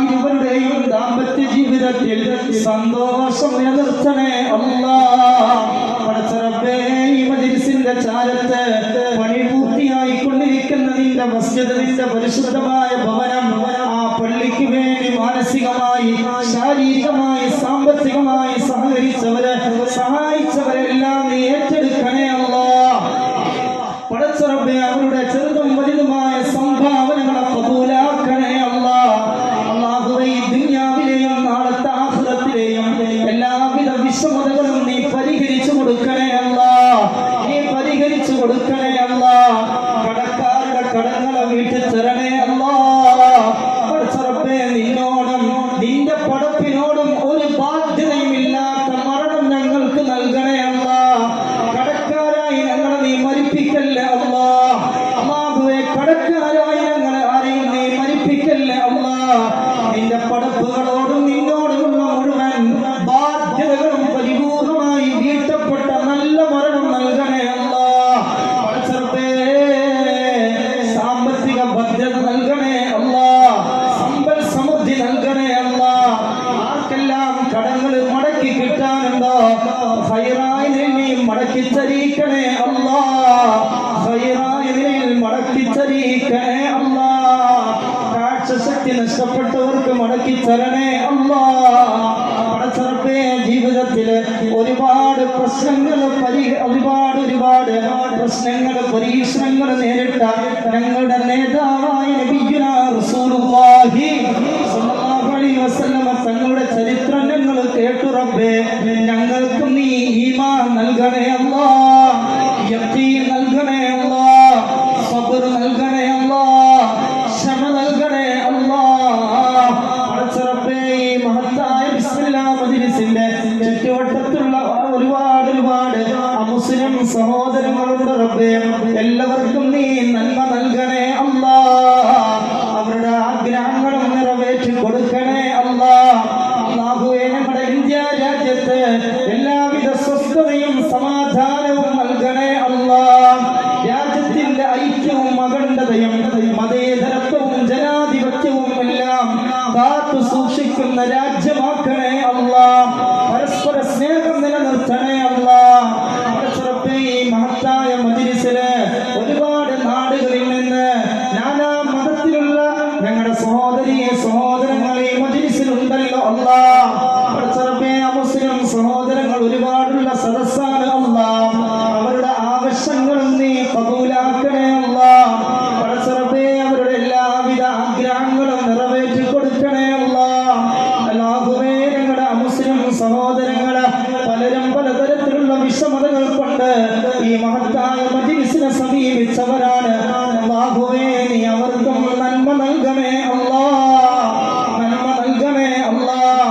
[SPEAKER 5] ഇരുവരുടെയും ദാമ്പത്യ ജീവിതത്തിൽ സന്തോഷം നിലനിർത്തണേ അല്ലാ. പടച്ച റബ്ബേ, ഈ മജ്ലിസിന്റെ ചാരത്ത് പണി പൂർത്തിയായി കൊണ്ടിരിക്കുന്ന നിന്റെ മസ്ജിദ്, നിന്റെ പരിശുദ്ധമായ ഭവനം, ആ പള്ളിക്ക് വേണ്ടി മാനസികമായി, ശാരീരികമായി, സാമ്പത്തികമായി സഹായിച്ചവരെല്ലാം നീ ഏറ്റെടുക്കണേ അല്ലാ. പടച്ച റബ്ബേ, അവരുടെ ചെറുതും വലുതുമായ സംഭാവനകളെ കബൂലാക്കണേ അല്ലാ. അല്ലാഹുവേ, ഈ ദുനിയാവിലെയും നാളത്തെ ആഖിറത്തിലെയും എല്ലാവിധ വിഷമതകളും നീ പരിഹരിച്ചു കൊടുക്കണേ അല്ലാ. നീ പരിഹരിച്ചു കൊടുക്കണേ അല്ലാ. കടക്കാരുടെ കടങ്ങളെ വീട്ടിൽ തരണേ അല്ലാ. പടച്ച റബ്ബേ, നിന്നോടും നിന്റെ പടപ്പിനോടും ഒരു ബാധ്യതയുമില്ലാത്ത മരണം ഞങ്ങൾക്ക് നൽകണേ അല്ലാ. കടക്കാരായി ഞങ്ങളെ നീ മരിപ്പിക്കല്ലേ അല്ലാ. അല്ലാഹുവേ, കടക്കാരായി ഞങ്ങളെ ആരെയും നീ മരിപ്പിക്കല്ലേ അല്ലാ. നിന്റെ പടപ്പുകളോടും നിന്നോടുമുള്ള മുഴുവൻ ബാധ്യതകളും പരിപൂർണമായി വീട്ടപ്പെട്ട നല്ല മരണം നൽകണേ അല്ലാ. പടച്ച റബ്ബേ, സാമ്പത്തിക ഭദ്രത നൽകണേ അല്ലാ. സമ്പൽ സമൃദ്ധി നൽകണേ അല്ലാ. ആർക്കെല്ലാം കടങ്ങൾ മടക്കി കിട്ടാനുണ്ടോ ഖൈറായി നീ മടക്കി തരീക്കണേ അല്ലാ. പ്രശ്നങ്ങൾ പരീക്ഷണങ്ങൾ നേരിട്ട ഞങ്ങളുടെ നേതാവായ നബിയുനാ റസൂലുള്ളാഹി സ്വല്ലല്ലാഹു അലൈഹി വസല്ലം തങ്ങളുടെ ചരിത്രം ഞങ്ങൾ കേട്ടു റബ്ബേ. ഞങ്ങൾക്ക് നീ ഈമാൻ നൽകണേ അല്ലാഹ്, യഖീൻ നൽകണേ അല്ലാഹ്, സബ്ർ നൽകണേ അല്ലാഹ്, ക്ഷമ നൽകണേ അല്ലാഹ്. പടച്ചറബ്ബേ, ഈ മഹത്തായ ബിസ്മില്ലാ മജ്ലിസിന്റെ ചുറ്റുവട്ടത്തുള്ള ഒരുപാട് മുസ്ലിം സഹോദരങ്ങളുടെ റബ്ബേ, എല്ലാവർക്കും നീ നന്മ നൽകണേ അല്ലാഹ്. അവരുടെ ആഗ്രഹങ്ങളും നിറവേറ്റി കൊടുക്കണേ അല്ലാഹ്. അല്ലാഹുവേ, നമ്മുടെ ഇന്ത്യ രാജ്യത്ത് എല്ലാവിധ സ്വസ്ഥതയും സമാധാനവും നൽകണേ അല്ലാഹ്. രാജ്യത്തിന്റെ ഐക്യവും അഖണ്ഡതയും മതേതരത്വവും ജനാധിപത്യവും എല്ലാം കാത്തു സൂക്ഷിക്കുന്ന രാജ്യമാക്കണേ അല്ലാഹ്. പരസ്പര സ്നേഹം നിലനിർത്തണേ അല്ലാഹ്. ഈ മഹത്തായ മജ്ലിസില് ഒരുപാട് നാടുകളിൽ നിന്ന് നാനാ മതത്തിലുള്ള ഞങ്ങളുടെ സഹോദരങ്ങൾ ഈ മജ്ലിസിലുണ്ടല്ലോ അല്ലാഹ്. മുസ്ലിം സഹോദരങ്ങൾ ഒരുപാടുള്ള സദസ്സാണ് അല്ലാഹ്. അവരുടെ ആവശ്യങ്ങളും നീ കബൂലാക്കണേ അല്ലാഹ്. അവരുടെ എല്ലാവിധ ആഗ്രഹങ്ങളും നിറവേറ്റി കൊടുക്കണേ അല്ലാഹ്. അല്ലാഹുവേ, ഞങ്ങളുടെ മുസ്ലിം സഹോദരങ്ങള് പലരും പലതരത്തിലുള്ള വിഷമതകൾ കൊണ്ട് ഈ മഹത്തായ മജ്ലിസിനെ സമീപിച്ചവരാണ്. അല്ലാഹുവേ, നീ അവർക്കും നന്മ നൽകണേ അല്ലാഹ്, നന്മ നൽകണേ അല്ലാഹ്.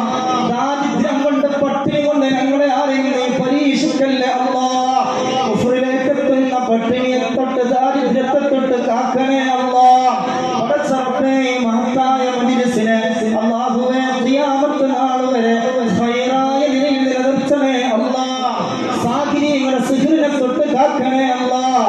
[SPEAKER 5] ദാരിദ്ര്യം കൊണ്ട് പട്ടിണി കൊണ്ട് ഞങ്ങളെ ആരെയും നീ പരീക്ഷിക്കല്ലേ അല്ലാഹ്. കുഫ്റിലേക്ക് എത്തുന്ന പട്ടിണിയെ തൊട്ട് ദാരിദ്ര്യത്തെ തൊട്ട് കാക്കണേ അല്ലാഹ്. പടച്ചറബ്ബേ, മഹത്തായ മജ്ലിസിനെ അല്ലാഹുവേ ഖിയാമത്ത് നാൾ വരെ ഖൈറായ നിലയിൽ നിലനിർത്തണേ അല്ലാഹ്. സാഹിര്യങ്ങളുടെ സിഹ്റിനെ തൊട്ട് കാക്കണേ അല്ലാഹ്.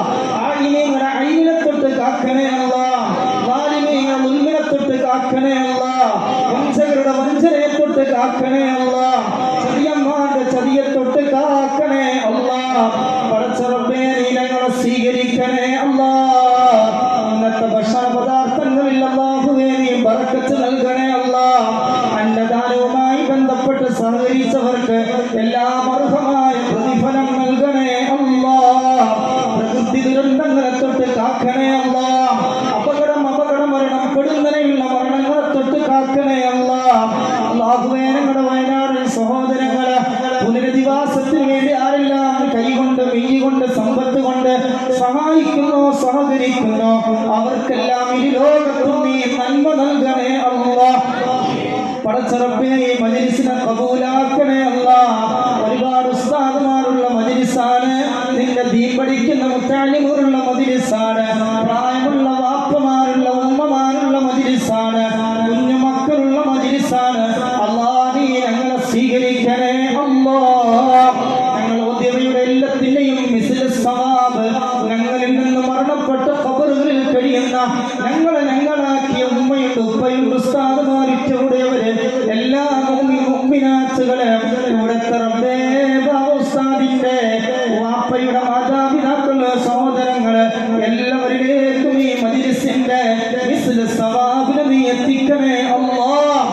[SPEAKER 5] ആയിനങ്ങളുടെ ഐനിനെ തൊട്ട് കാക്കണേ അല്ലാഹ്. വാലിമീങ്ങളുടെ ഉൽമിനെ തൊട്ട് കാക്കണേ അല്ലാഹ്. വഞ്ചകരുടെ വഞ്ചനയെ തൊട്ട് കാക്കണേ അല്ലാഹ്. ചതിയന്മാരുടെ ചതിയെ തൊട്ട് കാക്കണേ അല്ലാഹ്. പടച്ചറബ്ബേ, നീ ഞങ്ങളെ സ്വീകരിക്കണേ അല്ലാഹ്. ഇന്നത്തെ ഭക്ഷണ പദാർത്ഥങ്ങളിൽ അല്ലാഹുവേ നീ ബർക്കത്ത് നൽകണേ അല്ലാഹ്. അന്നദാനവുമായി ബന്ധപ്പെട്ട് സഹകരിച്ചവർക്ക് എല്ലാം അർഹമായ പ്രതിഫലം നൽകണേ അല്ലാഹ്. പ്രകൃതി ദുരന്തങ്ങളെ തൊട്ട് കാക്കണേ അല്ലാഹ്. അപകടം മരണപ്പെടുന്നതിനുള്ള മരണങ്ങളെ തൊട്ട് കാക്കണേ അല്ലാഹ്. അല്ലാഹുവേ, ഞങ്ങളുടെ വയനാട് സഹോദരങ്ങള് പുനരധിവാസത്തിന് വേണ്ടി ആരെല്ലാം കൈകൊണ്ട് മെയ്യുകൊണ്ട് സമ്പത്ത് കൊണ്ട് സഹായിക്കുന്നു സഹകരിക്കുന്നു അവർക്കെല്ലാം ഈ ലോകത്തും നീ നന്മ നൽകണേ അല്ലാഹ്. പടച്ചറബ്ബേ, ഈ മജ്ലിസിനെ കബൂലാക്കണേ അല്ലാഹ്. ഒരുപാട് ഉസ്താദുമാരുള്ള മജ്ലിസാണ്, നിന്റെ ദീൻ പഠിക്കുന്ന മുത്തഅല്ലിമുകളുള്ള മജ്ലിസാണ്, പ്രായമുള്ള വാപ്പമാരുള്ള ഉമ്മമാരുള്ള മജ്ലിസാണ്, കുഞ്ഞു മക്കളുള്ള മജ്ലിസാണ്. അല്ലാഹ്, നീ ഞങ്ങളെ സ്വീകരിക്കണേ അല്ലാഹ്. ഞങ്ങൾ ഓദ്യവയുടെ എല്ലാത്തിന്റെയും മിസ്ല സവാബ് ഞങ്ങളിൽ നിന്ന് മരണപ്പെട്ട ഖബറുകളിൽ കഴിയുന്ന ഞങ്ങളാക്കിയ ഉമ്മയുണ്ട്, ഉപ്പയുണ്ട്, ഉസ്താദുമാരിച്ചവര് എല്ലാ മുഅ്മിനാത്തുകളെ ഇവിടുത്തെ റബ്ബേ ഉസ്താദിന്റെ വാപ്പയുടെ മാതാപിതാക്കള് സഹോദരങ്ങള് എല്ലാവരിലേക്കും ഈ മജ്ലിസിന്റെ മിസ്ല സവാബിനെ നീ എത്തിക്കണേ അല്ലാഹ്.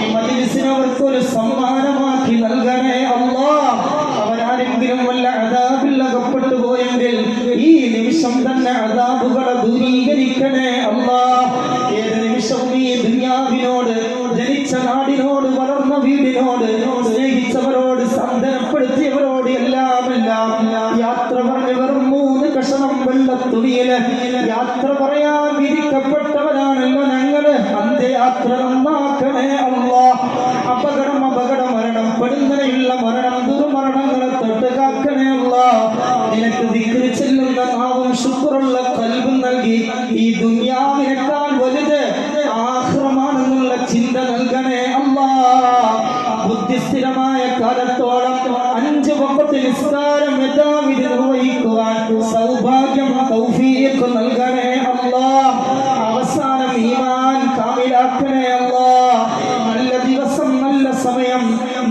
[SPEAKER 5] ഈ മജ്ലിസിനെ അവർക്കൊരു സമ്മാനമാക്കി നൽകണേ അല്ലാഹ്. അവരാരെങ്കിലും വല്ല അദാബിൽ അകപ്പെട്ടു പോയെങ്കിൽ ഈ നിമിഷം തന്നെ അദാബുകളെ ദൂരീകരിക്കണേ അല്ലാഹ്. ഏത് നിമിഷവും ഈ ദുനിയാവിനോട്, ജനിച്ച നാടിനോട്, വളർന്ന വീടിനോട്, സ്നേഹിച്ചവരോട്, സന്തനപ്പെടുത്തിയവരോട് എല്ലാം യാത്ര പറഞ്ഞ് വെറും 3 കഷണം വെള്ളത്തുണിയില് യാത്ര പറയാൻ വിധിക്കപ്പെട്ടവരാണല്ലോ ഞങ്ങള്. അന്ത്യയാത്ര നന്നാക്കണേ അല്ലാഹ്. അപകടം മരണപ്പെടുന്നതിനുള്ള മരണം ദുർമരണങ്ങളെ തൊട്ട് കാക്കണേ അല്ലാഹ്. നിനക്ക് ദിക്ർ ചെല്ലുന്ന നാവും ശുക്റുള്ള ഖൽബും നൽകി ഈ ദുനിയാവിനേക്കാൾ വലുത് ആഖിറമാണെന്നുള്ള ചിന്ത നൽകണേ അല്ലാഹ്. ബുദ്ധിസ്ഥിരമായ കാലത്തോളം 5 വഖത്ത് നിസ്കാരം യഥാവിധി നിർവഹിക്കുവാൻ സൗഭാഗ്യം തൗഫീഖ് നൽകണേ അല്ലാഹ്. അവസാനം ഈമാൻ കാമിലാക്കണേ അല്ലാഹ്. നല്ല ദിവസം, നല്ല സമയം,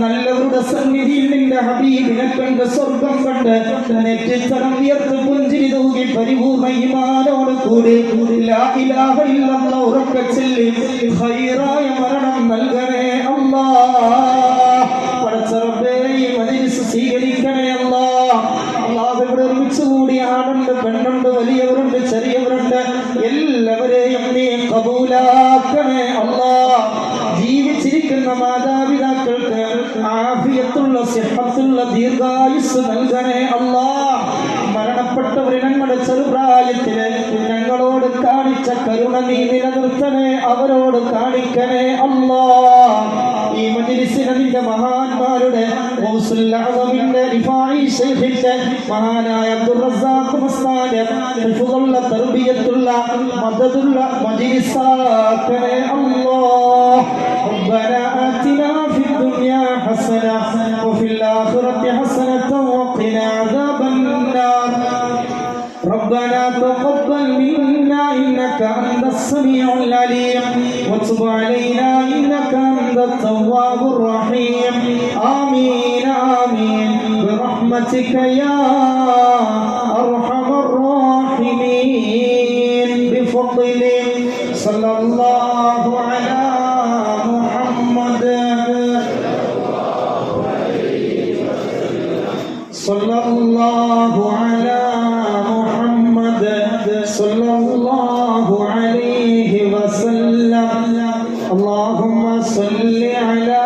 [SPEAKER 5] നല്ലവരുടെ സന്നിധിയിൽ നിന്റെ ഹബീബിനെ കണ്ട് സ്വർഗം കണ്ട് നെറ്റിത്തരം ഉയർത്ത് പുഞ്ചിരി തൂകി പരിപൂർണ്ണ ഈമാനോട് കൂടി ലാ ഇലാഹ ഇല്ലല്ലാഹ് ഉറക്കെ ചൊല്ലി ഖൈറായ മരണം നൽകണേ അല്ലാഹ്. പടച്ചറബ്ബേ, ഈ മജ്ലിസ് സ്വീകരിക്കണേ അല്ലാഹ്. അല്ലാഹ് ഇവിടെ ഒരുമിച്ച് കൂടി ആണുണ്ട് പെണ്ണ് ചെറുപ്രായത്തില് ഞങ്ങളോട് കാണിച്ച കരുണ നീ നിലനിർത്തണേ, അവരോട് കാണിക്കണേ അല്ലാ. ഈ മജ്‌ലിസിനെ നിന്റെ മഹാന്മാരുടെ ഗൗസുൽ അഅ്ളമിന്റെ റിഫായി ശൈഖിന്റെ മഹാനായ അബ്ദുർ റസാഖ് മസ്താന്റെ ഹിഫ്ളുള്ള തർബിയത്തുള്ള മദദുള്ള മജ്‌ലിസാക്കണേ അല്ലാഹ്. ربنا آتنا في الدنيا حسنة وفي الآخرة حسنة وقنا عذاب النار. ربنا تقبل منا إنك أنت السميع العليم وتب علينا إنك أنت التواب الرحيم. آمين آمين برحمتك يا أرحم الراحمين. بفضل صلى الله على محمد صلى الله على محمد صلى الله عليه وسلم. اللهم صل على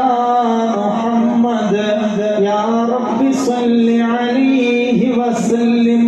[SPEAKER 5] محمد يا رب صل عليه وسلم